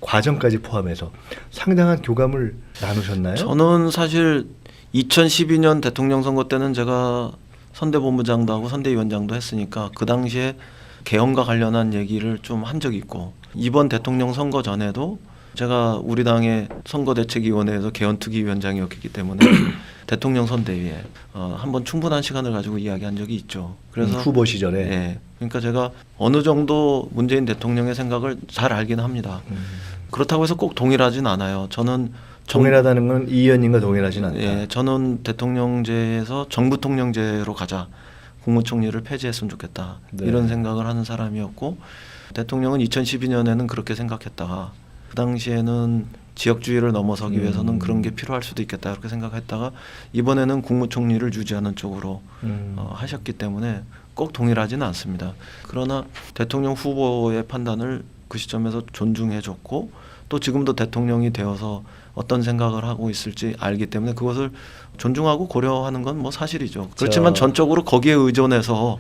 과정까지 포함해서 상당한 교감을 나누셨나요? 저는 사실 2012년 대통령 선거 때는 제가 선대본부장도 하고 선대위원장도 했으니까 그 당시에 개헌과 관련한 얘기를 좀 한 적이 있고 이번 대통령 선거 전에도 제가 우리 당의 선거대책위원회에서 개헌특위위원장이었기 때문에 대통령 선대위에 한번 충분한 시간을 가지고 이야기한 적이 있죠. 그래서 후보 시절에 예, 그러니까 제가 어느 정도 문재인 대통령의 생각을 잘 알긴 합니다. 그렇다고 해서 꼭 동일하진 않아요. 저는 동일하다는 건 이 의원님과 동일하진 않다. 예, 저는 대통령제에서 정부통령제로 가자. 국무총리를 폐지했으면 좋겠다. 네. 이런 생각을 하는 사람이었고 대통령은 2012년에는 그렇게 생각했다가 그 당시에는 지역주의를 넘어서기 위해서는 그런 게 필요할 수도 있겠다 이렇게 생각했다가 이번에는 국무총리를 유지하는 쪽으로 하셨기 때문에 꼭 동일하지는 않습니다. 그러나 대통령 후보의 판단을 그 시점에서 존중해줬고 또 지금도 대통령이 되어서 어떤 생각을 하고 있을지 알기 때문에 그것을 존중하고 고려하는 건 뭐 사실이죠. 그렇지만 전적으로 거기에 의존해서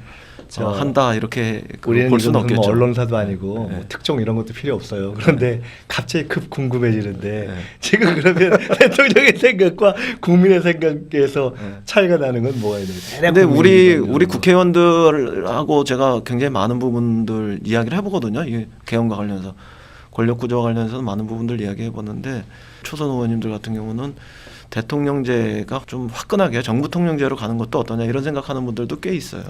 한다 이렇게 우리는 볼 수는 뭐 없겠죠. 언론사도 아니고 네. 뭐 특종 이런 것도 필요 없어요. 그런데 갑자기 급 궁금해지는데 네. 지금 그러면 대통령의 생각과 국민의 생각에서 네. 차이가 나는 건 뭐가 있나요? 근데 우리 국회의원들하고 제가 굉장히 많은 부분들 이야기를 해보거든요. 이 개헌과 관련해서 권력 구조와 관련해서 많은 부분들 이야기해 보는데 초선 의원님들 같은 경우는 대통령제가 좀 화끈하게 정부통령제로 가는 것도 어떠냐 이런 생각하는 분들도 꽤 있어요.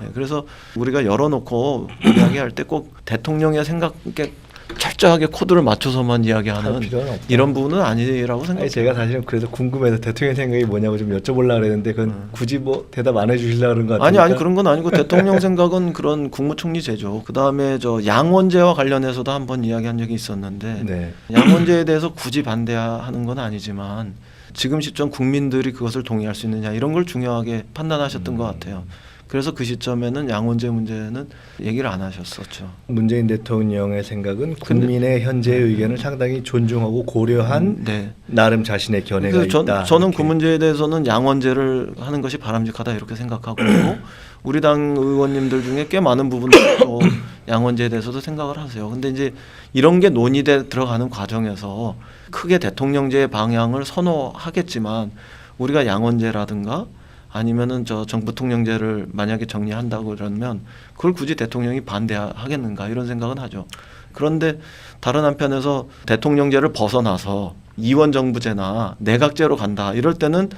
네, 그래서 우리가 열어놓고 이야기할 때 꼭 대통령의 생각에 철저하게 코드를 맞춰서만 이야기하는 필요는 없다. 이런 부분은 아니라고 생각해요. 아니 제가 사실은 그래서 궁금해서 대통령 생각이 뭐냐고 좀 여쭤보려고 그랬는데 그건 굳이 뭐 대답 안 해주시려고 그런 것 같아요. 아니 그런 건 아니고 대통령 생각은 그런 국무총리제죠. 그다음에 저 양원제와 관련해서도 한번 이야기한 적이 있었는데 네. 양원제에 대해서 굳이 반대하는 건 아니지만 지금 시점 국민들이 그것을 동의할 수 있느냐 이런 걸 중요하게 판단하셨던 것 같아요. 그래서 그 시점에는 양원제 문제는 얘기를 안 하셨었죠. 문재인 대통령의 생각은 국민의 현재의 의견을 상당히 존중하고 고려한 네. 나름 자신의 견해가 그래서 있다. 저는 이렇게. 그 문제에 대해서는 양원제를 하는 것이 바람직하다 이렇게 생각하고 있고 우리 당 의원님들 중에 꽤 많은 부분들 또 양원제에 대해서도 생각을 하세요. 근데 이제 이런 게 논의돼 들어가는 과정에서 크게 대통령제의 방향을 선호하겠지만 우리가 양원제라든가 아니면은 저 정부통령제를 만약에 정리한다고 그러면 그걸 굳이 대통령이 반대하겠는가 이런 생각은 하죠. 그런데 다른 한편에서 대통령제를 벗어나서 이원정부제나 내각제로 간다 이럴 때는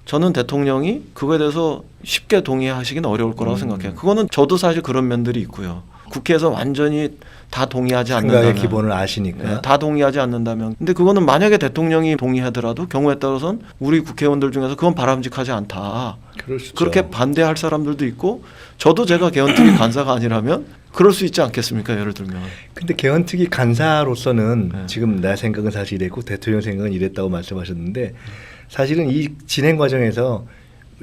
저는 대통령이 그거에 대해서 쉽게 동의하시기는 어려울 거라고 생각해요. 그거는 저도 사실 그런 면들이 있고요. 국회에서 완전히 다 동의하지 않는다면 생각의 기본을 아시니까. 네, 다 동의하지 않는다면 근데 그거는 만약에 대통령이 동의하더라도 경우에 따라서는 우리 국회의원들 중에서 그건 바람직하지 않다. 그럴 수 있죠. 그렇게 반대할 사람들도 있고 저도 제가 개헌특위 간사가 아니라면 그럴 수 있지 않겠습니까? 예를 들면. 근데 개헌특위 간사로서는 네. 지금 내 생각은 사실 이랬고 대통령 생각은 이랬다고 말씀하셨는데 사실은 이 진행 과정에서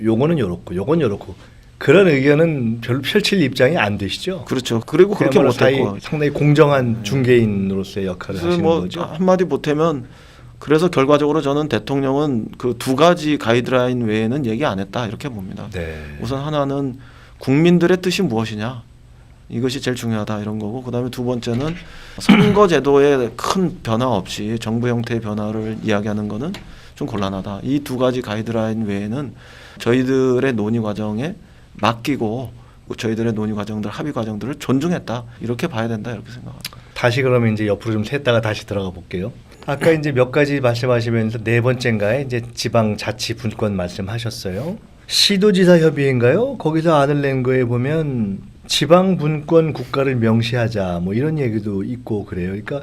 요거는 요렇고 요건 요렇고 그런 의견은 별로 펼칠 입장이 안 되시죠? 그렇죠. 그리고 그렇게 그야말로 못했고 상당히 공정한 중개인으로서의 역할을 그래서 하시는 뭐 거죠. 한마디 보태면 그래서 결과적으로 저는 대통령은 그 두 가지 가이드라인 외에는 얘기 안 했다 이렇게 봅니다. 네. 우선 하나는 국민들의 뜻이 무엇이냐 이것이 제일 중요하다 이런 거고 그다음에 두 번째는 선거제도에 큰 변화 없이 정부 형태의 변화를 이야기하는 거는 좀 곤란하다. 이 두 가지 가이드라인 외에는 저희들의 논의 과정에 맡기고 저희들의 논의 과정들 합의 과정들을 존중했다 이렇게 봐야 된다 이렇게 생각합니다. 다시 그러면 이제 옆으로 좀 샜다가 다시 들어가 볼게요. 아까 이제 몇 가지 말씀하시면서 네 번째인가에 이제 지방자치분권 말씀하셨어요. 시도지사 협의회인가요? 거기서 안을 낸 거에 보면 지방분권 국가를 명시하자 뭐 이런 얘기도 있고 그래요. 그러니까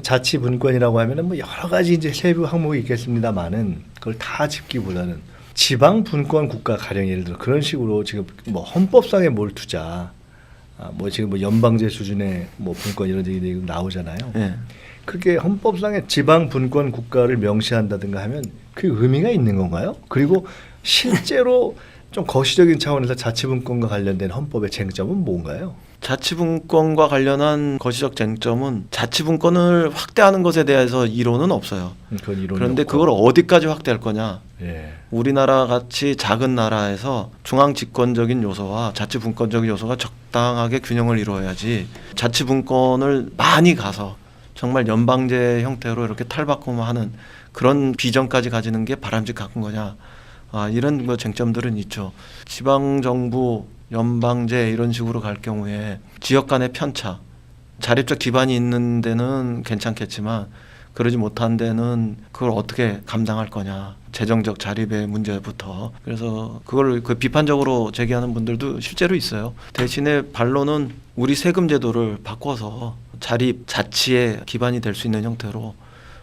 자치분권이라고 하면은 뭐 여러 가지 이제 세부 항목이 있겠습니다만은 그걸 다 짚기보다는 지방분권 국가 가령 예를 들어 그런 식으로 지금 뭐 헌법상에 뭘 두자, 뭐 지금 뭐 연방제 수준의 뭐 분권 이런 얘기 나오잖아요. 예. 그게 헌법상의 지방분권 국가를 명시한다든가 하면 그 의미가 있는 건가요? 그리고 실제로 좀 거시적인 차원에서 자치분권과 관련된 헌법의 쟁점은 뭔가요? 자치분권과 관련한 거시적 쟁점은 자치분권을 확대하는 것에 대해서 이론은 없어요. 그건 이론이 그런데 없고. 그걸 어디까지 확대할 거냐? 예. 우리나라 같이 작은 나라에서 중앙 집권적인 요소와 자치분권적인 요소가 적당하게 균형을 이루어야지 자치분권을 많이 가서 정말 연방제 형태로 이렇게 탈바꿈하는 그런 비전까지 가지는 게 바람직한 거냐? 이런 뭐 쟁점들은 있죠. 지방 정부, 연방제 이런 식으로 갈 경우에 지역 간의 편차, 자립적 기반이 있는 데는 괜찮겠지만 그러지 못한 데는 그걸 어떻게 감당할 거냐. 재정적 자립의 문제부터. 그래서 그걸 그 비판적으로 제기하는 분들도 실제로 있어요. 대신에 반론은 우리 세금 제도를 바꿔서 자립, 자치의 기반이 될 수 있는 형태로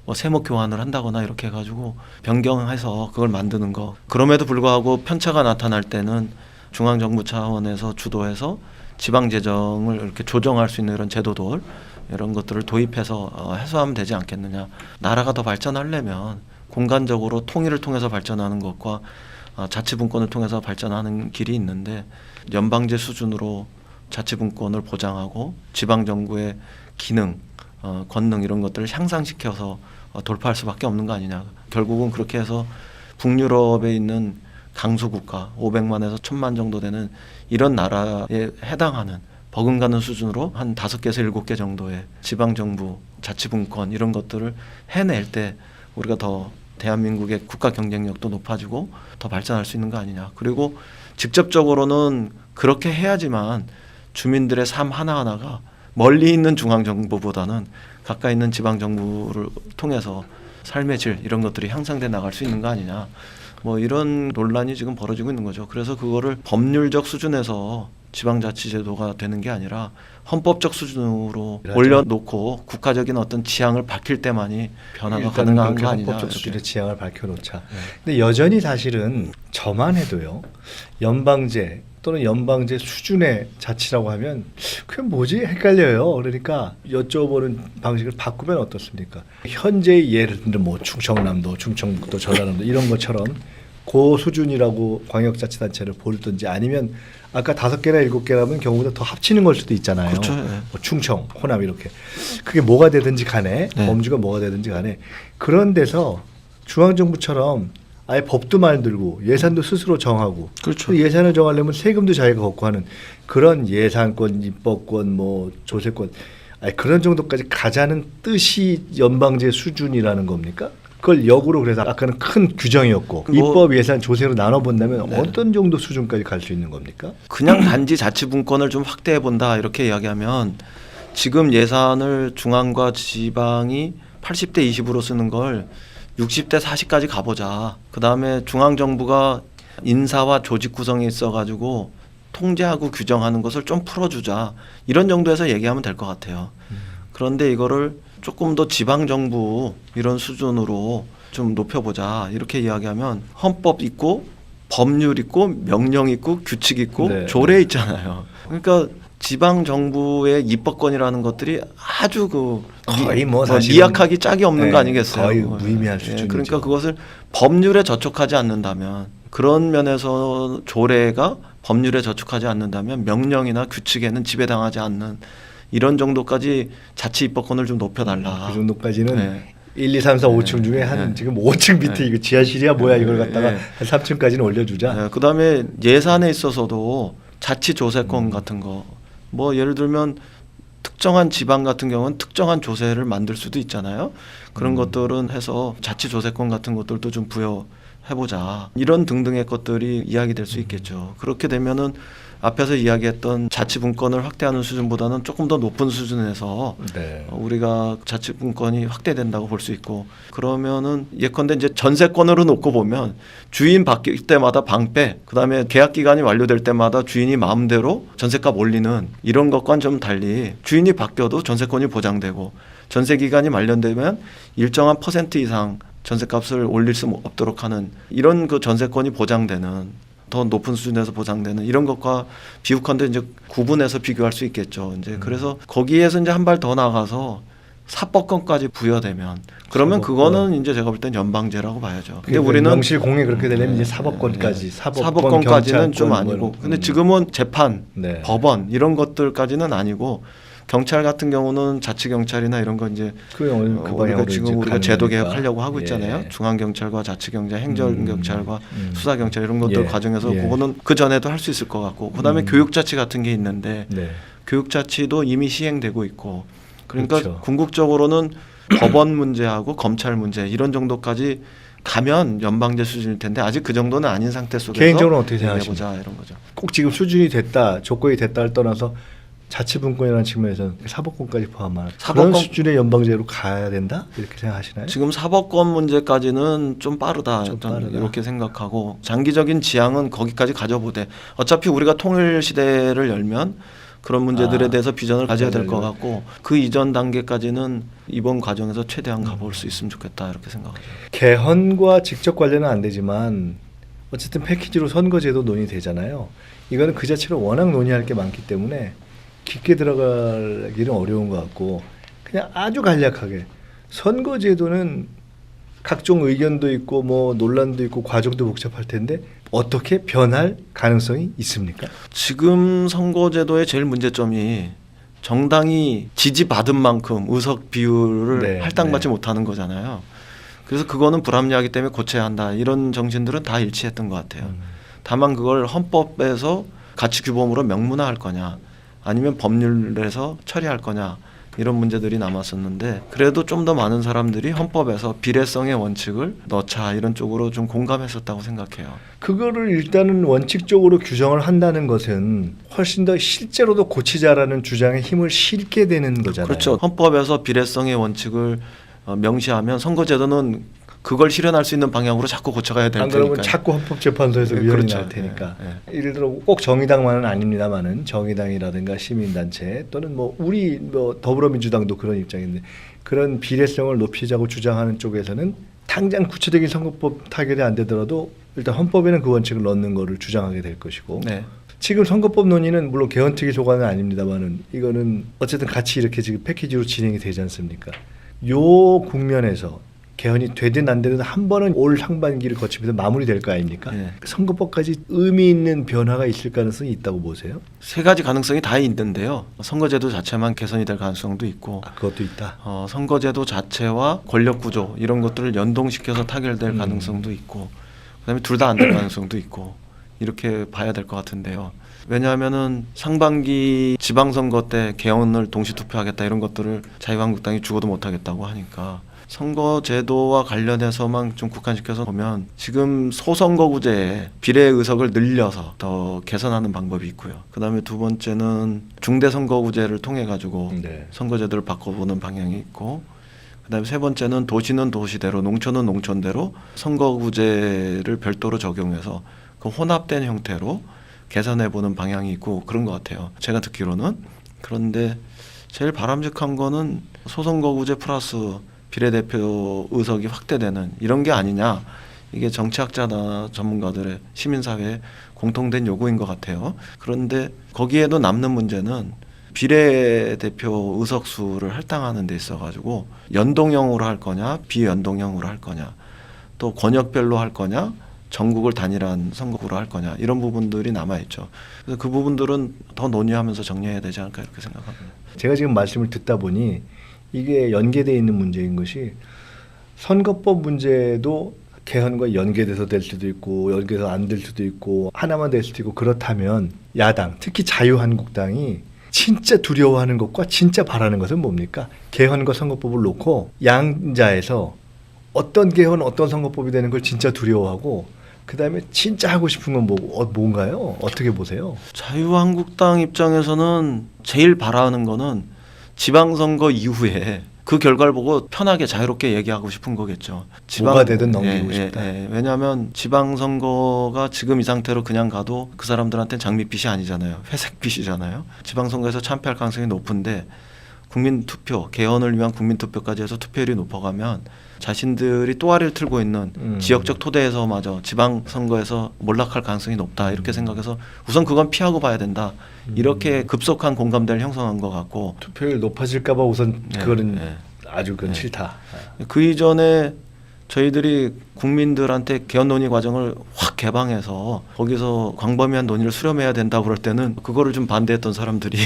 뭐 세목 교환을 한다거나 이렇게 해가지고 변경해서 그걸 만드는 거. 그럼에도 불구하고 편차가 나타날 때는 중앙정부 차원에서 주도해서 지방 재정을 이렇게 조정할 수 있는 이런 제도들 이런 것들을 도입해서 해소하면 되지 않겠느냐. 나라가 더 발전하려면 공간적으로 통일을 통해서 발전하는 것과 자치분권을 통해서 발전하는 길이 있는데 연방제 수준으로 자치분권을 보장하고 지방정부의 기능, 권능 이런 것들을 향상시켜서 돌파할 수밖에 없는 거 아니냐. 결국은 그렇게 해서 북유럽에 있는 강소국가 500만에서 1000만 정도 되는 이런 나라에 해당하는 버금가는 수준으로 한 5개에서 7개 정도의 지방정부, 자치분권 이런 것들을 해낼 때 우리가 더 대한민국의 국가 경쟁력도 높아지고 더 발전할 수 있는 거 아니냐. 그리고 직접적으로는 그렇게 해야지만 주민들의 삶 하나하나가 멀리 있는 중앙정부보다는 가까이 있는 지방정부를 통해서 삶의 질 이런 것들이 향상돼 나갈 수 있는 거 아니냐. 뭐 이런 논란이 지금 벌어지고 있는 거죠. 그래서 그거를 법률적 수준에서 지방자치제도가 되는 게 아니라 헌법적 수준으로 그렇죠. 올려놓고 국가적인 어떤 지향을 밝힐 때만이 변화가 가능한 거 아니냐. 헌법적 수준의 이렇게. 지향을 밝혀놓자. 근데 여전히 사실은 저만 해도요. 연방제 또는 연방제 수준의 자치라고 하면 그게 뭐지 헷갈려요. 그러니까 여쭤보는 방식을 바꾸면 어떻습니까? 현재의 예를 들면 뭐 충청남도, 충청북도, 전라남도 이런 것처럼 그 수준이라고 광역자치단체를 보든지 아니면 아까 5개나 7개라면 경우보다 더 합치는 걸 수도 있잖아요. 그렇죠. 예. 뭐 충청, 호남 이렇게 그게 뭐가 되든지 간에 네. 범주가 뭐가 되든지 간에 그런 데서 중앙정부처럼 아예 법도 만들고 예산도 스스로 정하고 그렇죠. 그 예산을 정하려면 세금도 자기가 걷고 하는 그런 예산권, 입법권, 뭐 조세권 아니 그런 정도까지 가자는 뜻이 연방제 수준이라는 겁니까? 그걸 역으로 그래서 아까는 큰 규정이었고 뭐- 입법, 예산, 조세로 나눠 본다면 네. 어떤 정도 수준까지 갈 수 있는 겁니까? 그냥 단지 자치분권을 좀 확대해 본다 이렇게 이야기하면 지금 예산을 중앙과 지방이 80대 20으로 쓰는 걸 60대 40까지 가보자. 그 다음에 중앙 정부가 인사와 조직 구성이 있어가지고 통제하고 규정하는 것을 좀 풀어주자. 이런 정도에서 얘기하면 될 것 같아요. 그런데 이거를 조금 더 지방 정부 이런 수준으로 좀 높여보자. 이렇게 이야기하면 헌법 있고 법률 있고 명령 있고 규칙 있고 네. 조례 있잖아요. 그러니까 지방 정부의 입법권이라는 것들이 아주 거의 뭐 사실은 미약하기 짝이 없는 네, 거 아니겠어요? 거의 무의미한 예, 수준이죠. 그러니까 그것을 법률에 저촉하지 않는다면 그런 면에서 조례가 법률에 저촉하지 않는다면 명령이나 규칙에는 지배당하지 않는 이런 정도까지 자치 입법권을 좀 높여달라. 그 정도까지는 네. 1, 2, 3, 4, 5층 중에 한 네. 지금 5층 밑에 이거 지하실이야 뭐야 이걸 갖다가 네. 한 3층까지는 올려주자. 네, 그다음에 예산에 있어서도 자치 조세권 같은 거 뭐 예를 들면 특정한 지방 같은 경우는 특정한 조세를 만들 수도 있잖아요. 그런 것들은 해서 자치 조세권 같은 것들도 좀 부여해보자. 이런 등등의 것들이 이야기될 수 있겠죠. 그렇게 되면은 앞에서 이야기했던 자치분권을 확대하는 수준보다는 조금 더 높은 수준에서 네. 우리가 자치분권이 확대된다고 볼 수 있고 그러면은 예컨대 이제 전세권으로 놓고 보면 주인 바뀔 때마다 방패 그다음에 계약 기간이 완료될 때마다 주인이 마음대로 전세값 올리는 이런 것과는 좀 달리 주인이 바뀌어도 전세권이 보장되고 전세 기간이 만료되면 일정한 퍼센트 이상 전세값을 올릴 수 없도록 하는 이런 그 전세권이 보장되는 더 높은 수준에서 보장되는 이런 것과 비슷한데 이제 구분해서 비교할 수 있겠죠. 이제 그래서 거기에서 이제 한 발 더 나가서 사법권까지 부여되면 그러면 사법권. 그거는 이제 제가 볼 땐 연방제라고 봐야죠. 근데 근데 우리는 명실 공에 그렇게 되려면 이제 사법권까지 네. 사법권, 사법권까지는 좀 경찰권, 아니고 뭐, 근데 지금은 재판, 네. 법원 이런 것들까지는 아니고 경찰 같은 경우는 자치 경찰이나 이런 거 이제 그 오늘 그 우리가 방향으로 지금 이제 우리가 가는 제도 거니까. 개혁하려고 하고 있잖아요. 예. 중앙 경찰과 자치 경찰, 행정 경찰과 음. 수사 경찰 이런 것들 예. 과정에서 예. 그거는 그 전에도 할 수 있을 것 같고 그다음에 교육 자치 같은 게 있는데 네. 교육 자치도 이미 시행되고 있고 그러니까 그렇죠. 궁극적으로는 법원 문제하고 검찰 문제 이런 정도까지 가면 연방제 수준일 텐데 아직 그 정도는 아닌 상태 속에서 개인적으로는 어떻게 얘기해보자 이런 거죠. 꼭 지금 수준이 됐다, 조건이 됐다를 떠나서 자치분권이라는 측면에서 사법권까지 포함한 그런 사법권- 수준의 연방제로 가야 된다 이렇게 생각하시나요? 지금 사법권 문제까지는 좀 빠르다. 좀 저는 빠르다. 이렇게 생각하고 장기적인 지향은 거기까지 가져보되 어차피 우리가 통일 시대를 열면 그런 문제들에 아, 대해서 비전을 가져야 될 것 맞아요. 같고 그 이전 단계까지는 이번 과정에서 최대한 가볼 수 있으면 좋겠다 이렇게 생각하죠. 개헌과 직접 관련은 안 되지만 어쨌든 패키지로 선거제도 논의되잖아요. 이거는 그 자체로 워낙 논의할 게 많기 때문에 깊게 들어가기는 어려운 것 같고 그냥 아주 간략하게 선거제도는 각종 의견도 있고 뭐 논란도 있고 과정도 복잡할 텐데 어떻게 변할 가능성이 있습니까? 지금 선거제도의 제일 문제점이 정당이 지지받은 만큼 의석 비율을 네, 할당받지 네. 못하는 거잖아요. 그래서 그거는 불합리하기 때문에 고쳐야 한다. 이런 정신들은 다 일치했던 것 같아요. 다만 그걸 헌법에서 가치 규범으로 명문화할 거냐 아니면 법률에서 처리할 거냐 이런 문제들이 남았었는데 그래도 좀 더 많은 사람들이 헌법에서 비례성의 원칙을 넣자 이런 쪽으로 좀 공감했었다고 생각해요. 그거를 일단은 원칙적으로 규정을 한다는 것은 훨씬 더 실제로도 고치자라는 주장에 힘을 실게 되는 거잖아요. 그렇죠. 헌법에서 비례성의 원칙을 명시하면 선거제도는 그걸 실현할 수 있는 방향으로 자꾸 고쳐가야 될 안 테니까. 그러면 자꾸 헌법재판소에서 위헌이 그렇죠. 날 테니까. 예, 예를 들어 꼭 정의당만은 아닙니다만은 정의당이라든가 시민단체 또는 뭐 우리 뭐 더불어민주당도 그런 입장인데 그런 비례성을 높이자고 주장하는 쪽에서는 당장 구체적인 선거법 타결이 안 되더라도 일단 헌법에는 그 원칙을 넣는 거를 주장하게 될 것이고 네. 지금 선거법 논의는 물론 개헌특위 소관은 아닙니다만은 이거는 어쨌든 같이 이렇게 지금 패키지로 진행이 되지 않습니까? 요 국면에서 개헌이 되든 안 되든 한 번은 올 상반기를 거치면서 마무리될 거 아닙니까? 네. 선거법까지 의미 있는 변화가 있을 가능성이 있다고 보세요? 세 가지 가능성이 다 있는데요. 선거제도 자체만 개선이 될 가능성도 있고 아, 그것도 있다. 선거제도 자체와 권력구조 이런 것들을 연동시켜서 타결될 가능성도 있고 그다음에 둘 다 안 될 가능성도 있고 이렇게 봐야 될 것 같은데요. 왜냐하면은 상반기 지방선거 때 개헌을 동시 투표하겠다 이런 것들을 자유한국당이 죽어도 못하겠다고 하니까 선거제도와 관련해서만 좀 국한시켜서 보면 지금 소선거구제에 비례 의석을 늘려서 더 개선하는 방법이 있고요. 그다음에 두 번째는 중대선거구제를 통해 가지고 네. 선거제도를 바꿔보는 방향이 있고, 그다음에 세 번째는 도시는 도시대로 농촌은 농촌대로 선거구제를 별도로 적용해서 그 혼합된 형태로 개선해보는 방향이 있고 그런 것 같아요. 제가 듣기로는. 그런데 제일 바람직한 거는 소선거구제 플러스 비례대표 의석이 확대되는 이런 게 아니냐. 이게 정치학자나 전문가들의 시민사회의 공통된 요구인 것 같아요. 그런데 거기에도 남는 문제는 비례대표 의석수를 할당하는 데 있어가지고 연동형으로 할 거냐 비연동형으로 할 거냐, 또 권역별로 할 거냐 전국을 단일한 선거구로 할 거냐, 이런 부분들이 남아있죠. 그래서 그 부분들은 더 논의하면서 정리해야 되지 않을까 이렇게 생각합니다. 제가 지금 말씀을 듣다 보니 이게 연계되어 있는 문제인 것이 선거법 문제도 개헌과 연계돼서 될 수도 있고 연계돼서 안 될 수도 있고 하나만 될 수도 있고, 그렇다면 야당 특히 자유한국당이 진짜 두려워하는 것과 진짜 바라는 것은 뭡니까? 개헌과 선거법을 놓고 양자에서 어떤 개헌 어떤 선거법이 되는 걸 진짜 두려워하고 그다음에 진짜 하고 싶은 건 뭔가요? 어떻게 보세요? 자유한국당 입장에서는 제일 바라는 거는 지방선거 이후에 그 결과를 보고 편하게 자유롭게 얘기하고 싶은 거겠죠. 뭐가 되든 넘기고 싶다. 왜냐하면 지방선거가 지금 이 상태로 그냥 가도 그 사람들한테는 장밋빛이 아니잖아요. 회색빛이잖아요. 지방선거에서 참패할 가능성이 높은데 국민투표, 개헌을 위한 국민투표까지 해서 투표율이 높아가면 자신들이 또아리를 틀고 있는 지역적 토대에서마저 지방선거에서 몰락할 가능성이 높다 이렇게 생각해서 우선 그건 피하고 봐야 된다. 이렇게 급속한 공감대를 형성한 것 같고, 투표율 높아질까 봐 우선 그거는 아주 그건 싫다. 그 이전에 저희들이 국민들한테 개헌 논의 과정을 확 개방해서 거기서 광범위한 논의를 수렴해야 된다고 그럴 때는 그거를 좀 반대했던 사람들이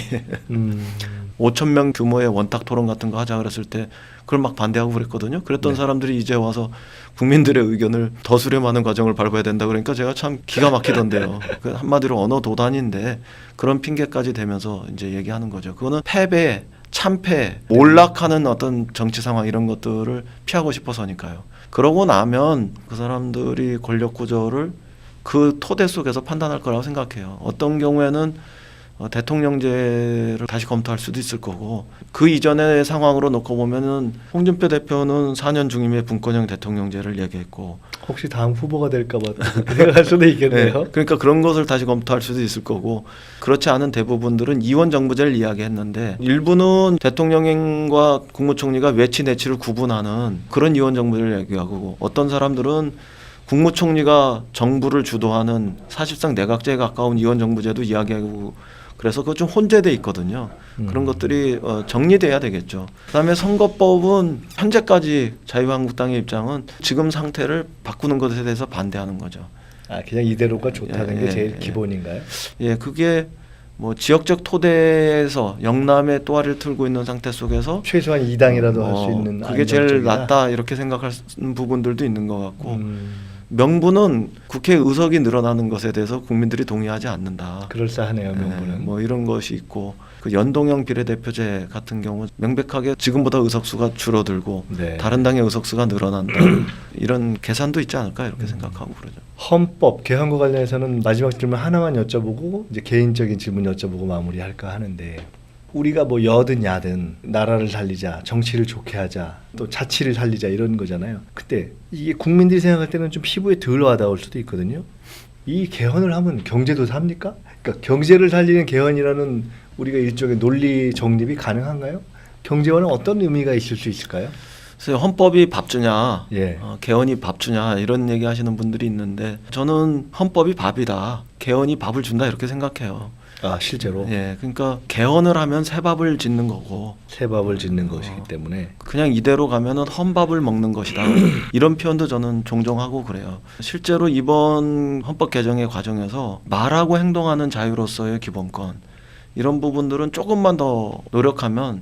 5천 명 규모의 원탁 토론 같은 거 하자 그랬을 때 그걸 막 반대하고 그랬거든요. 그랬던 사람들이 이제 와서 국민들의 의견을 더 수렴하는 과정을 밟아야 된다 그러니까 제가 참 기가 막히던데요. 그 한마디로 언어 도단인데 그런 핑계까지 대면서 이제 얘기하는 거죠. 그거는 패배, 참패, 몰락하는 어떤 정치 상황 이런 것들을 피하고 싶어서니까요. 그러고 나면 그 사람들이 권력 구조를 그 토대 속에서 판단할 거라고 생각해요. 어떤 경우에는 대통령제를 다시 검토할 수도 있을 거고, 그 이전의 상황으로 놓고 보면은 홍준표 대표는 4년 중임의 분권형 대통령제를 얘기했고 혹시 다음 후보가 될까 봐 그렇게 생각할 수도 있겠네요. 그러니까 그런 것을 다시 검토할 수도 있을 거고, 그렇지 않은 대부분들은 이원 정부제를 이야기했는데 일부는 대통령과 국무총리가 외치 내치를 구분하는 그런 이원 정부제를 얘기하고, 어떤 사람들은 국무총리가 정부를 주도하는 사실상 내각제에 가까운 이원 정부제도 이야기하고, 그래서 그거 좀 혼재돼 있거든요. 그런 것들이 정리돼야 되겠죠. 그다음에 선거법은 현재까지 자유한국당의 입장은 지금 상태를 바꾸는 것에 대해서 반대하는 거죠. 아, 그냥 이대로가 좋다는 게 제일 기본인가요? 예, 그게 뭐 지역적 토대에서 영남의 또아리를 틀고 있는 상태 속에서 최소한 2당이라도 할 수 있는 그게 제일 안정적이다. 낫다 이렇게 생각하는 부분들도 있는 것 같고, 명분은 국회 의석이 늘어나는 것에 대해서 국민들이 동의하지 않는다. 그럴싸하네요, 명분은. 뭐 이런 것이 있고, 그 연동형 비례대표제 같은 경우 명백하게 지금보다 의석수가 줄어들고 다른 당의 의석수가 늘어난다. 이런 계산도 있지 않을까 이렇게 생각하고 그러죠. 헌법 개헌과 관련해서는 마지막 질문 하나만 여쭤보고 이제 개인적인 질문 여쭤보고 마무리할까 하는데, 우리가 뭐 여든 야든 나라를 살리자, 정치를 좋게 하자, 또 자치를 살리자 이런 거잖아요. 그때 이게 국민들이 생각할 때는 좀 피부에 덜 와닿을 수도 있거든요. 이 개헌을 하면 경제도 삽니까? 그러니까 경제를 살리는 개헌이라는 우리가 일종의 논리 정립이 가능한가요? 경제와는 어떤 의미가 있을 수 있을까요? 그래서 헌법이 밥 주냐, 예. 개헌이 밥 주냐 이런 얘기 하시는 분들이 있는데, 저는 헌법이 밥이다, 개헌이 밥을 준다 이렇게 생각해요. 아, 실제로 예, 그러니까 개헌을 하면 새 밥을 짓는 거고 새 밥을 짓는 것이기 때문에 그냥 이대로 가면은 헌밥을 먹는 것이다. 이런 표현도 저는 종종 하고 그래요. 실제로 이번 헌법 개정의 과정에서 말하고 행동하는 자유로서의 기본권, 이런 부분들은 조금만 더 노력하면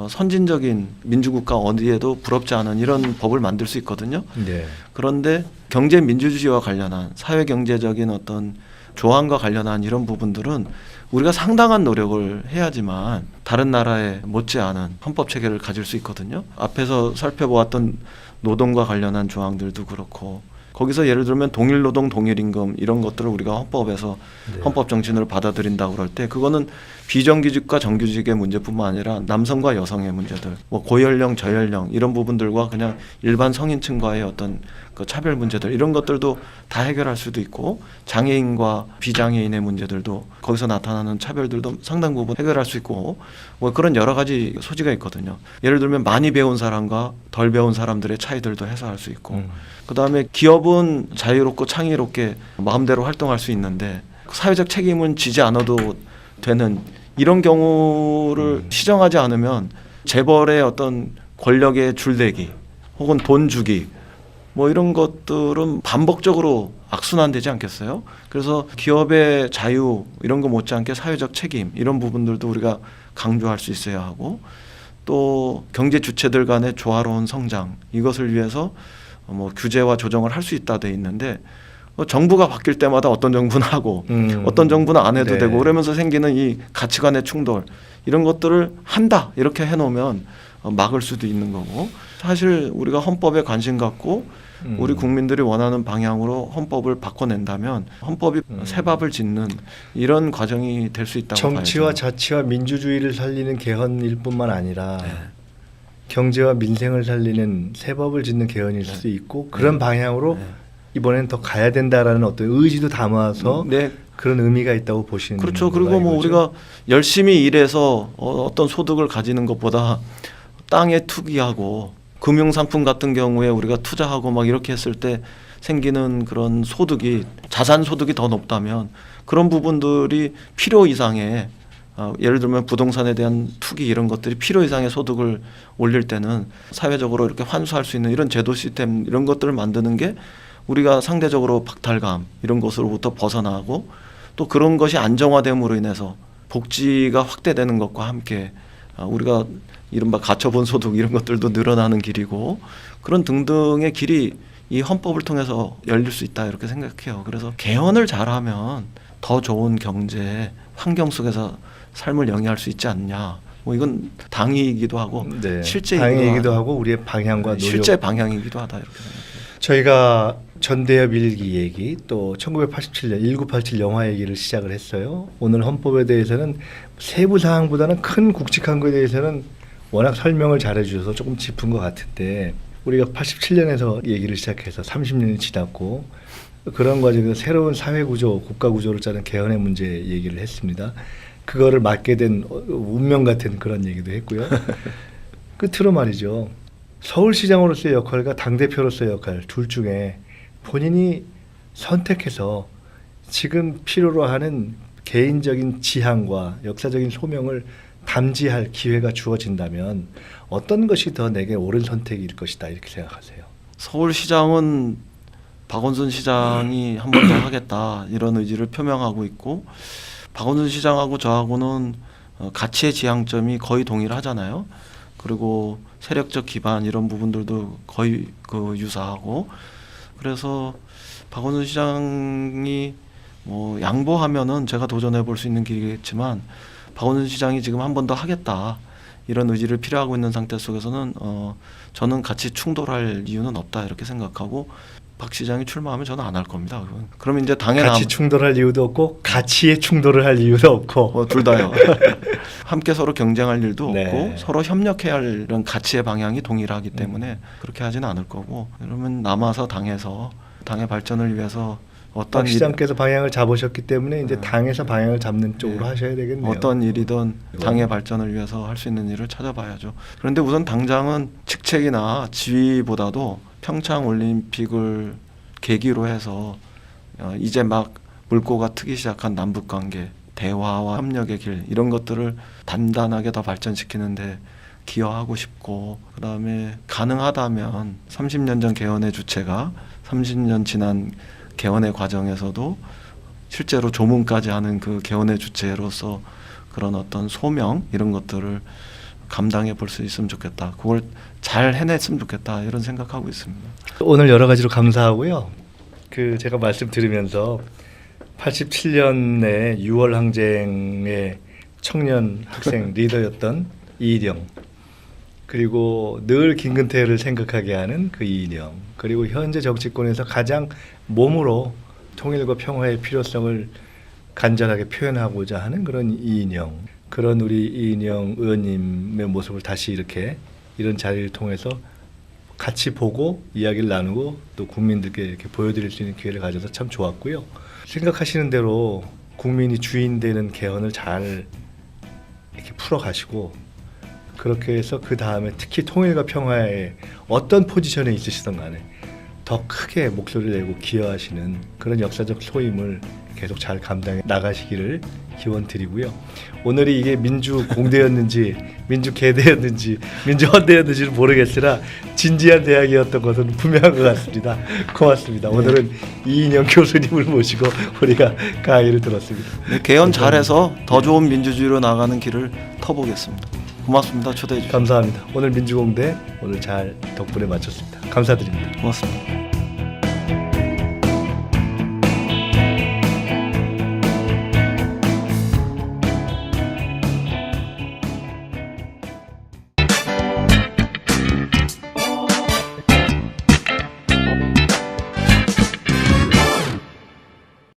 선진적인 민주국가 어디에도 부럽지 않은 이런 법을 만들 수 있거든요. 네. 그런데 경제 민주주의와 관련한 사회 경제적인 어떤 조항과 관련한 이런 부분들은 우리가 상당한 노력을 해야지만 다른 나라에 못지않은 헌법 체계를 가질 수 있거든요. 앞에서 살펴보았던 노동과 관련한 조항들도 그렇고 거기서 예를 들면 동일 노동 동일 임금 이런 것들을 우리가 헌법에서 네. 헌법 정신으로 받아들인다고 그럴 때 그거는 비정규직과 정규직의 문제뿐만 아니라 남성과 여성의 문제들, 뭐 고연령 저연령 이런 부분들과 그냥 일반 성인층과의 어떤 그 차별 문제들 이런 것들도 다 해결할 수도 있고 장애인과 비장애인의 문제들도 거기서 나타나는 차별들도 상당 부분 해결할 수 있고 뭐 그런 여러 가지 소지가 있거든요. 예를 들면 많이 배운 사람과 덜 배운 사람들의 차이들도 해소할 수 있고 그다음에 기업은 자유롭고 창의롭게 마음대로 활동할 수 있는데 사회적 책임은 지지 않아도 되는 이런 경우를 시정하지 않으면 재벌의 어떤 권력의 줄대기 혹은 돈 주기 뭐 이런 것들은 반복적으로 악순환되지 않겠어요? 그래서 기업의 자유 이런 거 못지않게 사회적 책임 이런 부분들도 우리가 강조할 수 있어야 하고 또 경제 주체들 간의 조화로운 성장 이것을 위해서 뭐 규제와 조정을 할 수 있다 돼 있는데 정부가 바뀔 때마다 어떤 정부는 하고 어떤 정부는 안 해도 네. 되고 그러면서 생기는 이 가치관의 충돌 이런 것들을 한다 이렇게 해놓으면 막을 수도 있는 거고 사실 우리가 헌법에 관심 갖고 우리 국민들이 원하는 방향으로 헌법을 바꿔낸다면 헌법이 새 밥을 짓는 이런 과정이 될 수 있다고 정치와 봐야죠. 자치와 민주주의를 살리는 개헌일 뿐만 아니라 네. 경제와 민생을 살리는 새 법을 짓는 개헌일 수도 있고 그런 방향으로 네. 이번엔 더 가야 된다라는 어떤 의지도 담아서 네. 그런 의미가 있다고 보시는 그렇죠. 건가요, 그리고 뭐 이거죠? 우리가 열심히 일해서 어떤 소득을 가지는 것보다 땅에 투기하고 금융상품 같은 경우에 우리가 투자하고 막 이렇게 했을 때 생기는 그런 소득이 자산 소득이 더 높다면 그런 부분들이 필요 이상의 예를 들면 부동산에 대한 투기 이런 것들이 필요 이상의 소득을 올릴 때는 사회적으로 이렇게 환수할 수 있는 이런 제도 시스템 이런 것들을 만드는 게 우리가 상대적으로 박탈감 이런 것으로부터 벗어나고 또 그런 것이 안정화됨으로 인해서 복지가 확대되는 것과 함께 우리가 이른바 가처분 소득 이런 것들도 늘어나는 길이고 그런 등등의 길이 이 헌법을 통해서 열릴 수 있다 이렇게 생각해요. 그래서 개헌을 잘하면 더 좋은 경제 환경 속에서 삶을 영위할 수 있지 않냐. 뭐 이건 당위이기도 하고 네. 실제이기도 당이기도 하고 우리의 방향과 노력. 실제 방향이기도 하다 이렇게 생각해요. 저희가 전대협 일기 얘기 또 1987년 1987 영화 얘기를 시작을 했어요. 오늘 헌법에 대해서는 세부 사항보다는 큰 굵직한 거에 대해서는 워낙 설명을 잘해 주셔서 조금 짚은 것 같은데 우리가 87년에서 얘기를 시작해서 30년이 지났고 그런 과정에서 새로운 사회구조, 국가구조를 짜는 개헌의 문제 얘기를 했습니다. 그거를 맡게 된 운명 같은 그런 얘기도 했고요. 끝으로 말이죠. 서울시장으로서의 역할과 당대표로서의 역할 둘 중에 본인이 선택해서 지금 필요로 하는 개인적인 지향과 역사적인 소명을 담지할 기회가 주어진다면 어떤 것이 더 내게 옳은 선택일 것이다 이렇게 생각하세요? 서울시장은 박원순 시장이 한 번 더 하겠다 이런 의지를 표명하고 있고 박원순 시장하고 저하고는 가치의 지향점이 거의 동일하잖아요. 그리고 세력적 기반 이런 부분들도 거의 유사하고 그래서 박원순 시장이 뭐 양보하면은 제가 도전해 볼 수 있는 길이겠지만 박원순 시장이 지금 한 번 더 하겠다 이런 의지를 필요하고 있는 상태 속에서는 저는 같이 충돌할 이유는 없다 이렇게 생각하고 박 시장이 출마하면 저는 안 할 겁니다. 그럼 이제 당에 같이 충돌할 이유도 없고 가치에 충돌을 할 이유도 없고 둘 다요. 함께 서로 경쟁할 일도 네. 없고 서로 협력해야 할 이런 가치의 방향이 동일하기 때문에 그렇게 하지는 않을 거고 그러면 남아서 당에서 당의 발전을 위해서 어떤 박 시장께서 방향을 잡으셨기 때문에 이제 네. 당에서 방향을 잡는 쪽으로 하셔야 되겠네요. 어떤 일이든 당의 발전을 위해서 할 수 있는 일을 찾아봐야죠. 그런데 우선 당장은 직책이나 지위보다도 평창 올림픽을 계기로 해서 이제 막 물꼬가 트기 시작한 남북 관계, 대화와 협력의 길 이런 것들을 단단하게 더 발전시키는데 기여하고 싶고 그다음에 가능하다면 30년 전 개헌의 주체가 30년 지난 개헌의 과정에서도 실제로 조문까지 하는 그 개헌의 주체로서 그런 어떤 소명 이런 것들을 감당해 볼 수 있으면 좋겠다. 그걸 잘 해냈으면 좋겠다. 이런 생각하고 있습니다. 오늘 여러 가지로 감사하고요. 그 제가 말씀 들으면서 87년에 6월 항쟁의 청년 학생 리더였던 이인영, 그리고 늘 김근태를 생각하게 하는 그 이인영, 그리고 현재 정치권에서 가장 몸으로 통일과 평화의 필요성을 간절하게 표현하고자 하는 그런 이인영, 그런 우리 이인영 의원님의 모습을 다시 이렇게 이런 자리를 통해서 같이 보고 이야기를 나누고 또 국민들께 이렇게 보여드릴 수 있는 기회를 가져서 참 좋았고요. 생각하시는 대로 국민이 주인 되는 개헌을 잘 이렇게 풀어가시고, 그렇게 해서 그 다음에 특히 통일과 평화에 어떤 포지션에 있으시든 간에 더 크게 목소리를 내고 기여하시는 그런 역사적 소임을 계속 잘 감당해 나가시기를 기원드리고요. 오늘이 이게 민주공대였는지 민주계대였는지 민주헌대였는지는 모르겠으나 진지한 대학이었던 것은 분명한 것 같습니다. 고맙습니다. 오늘은 이인영 교수님을 모시고 우리가 강의를 들었습니다. 네, 개헌 잘해서 더 좋은 민주주의로 나가는 길을 터보겠습니다. 고맙습니다. 초대해 주셔서. 감사합니다. 오늘 민주공대 오늘 잘 덕분에 마쳤습니다. 감사드립니다. 고맙습니다.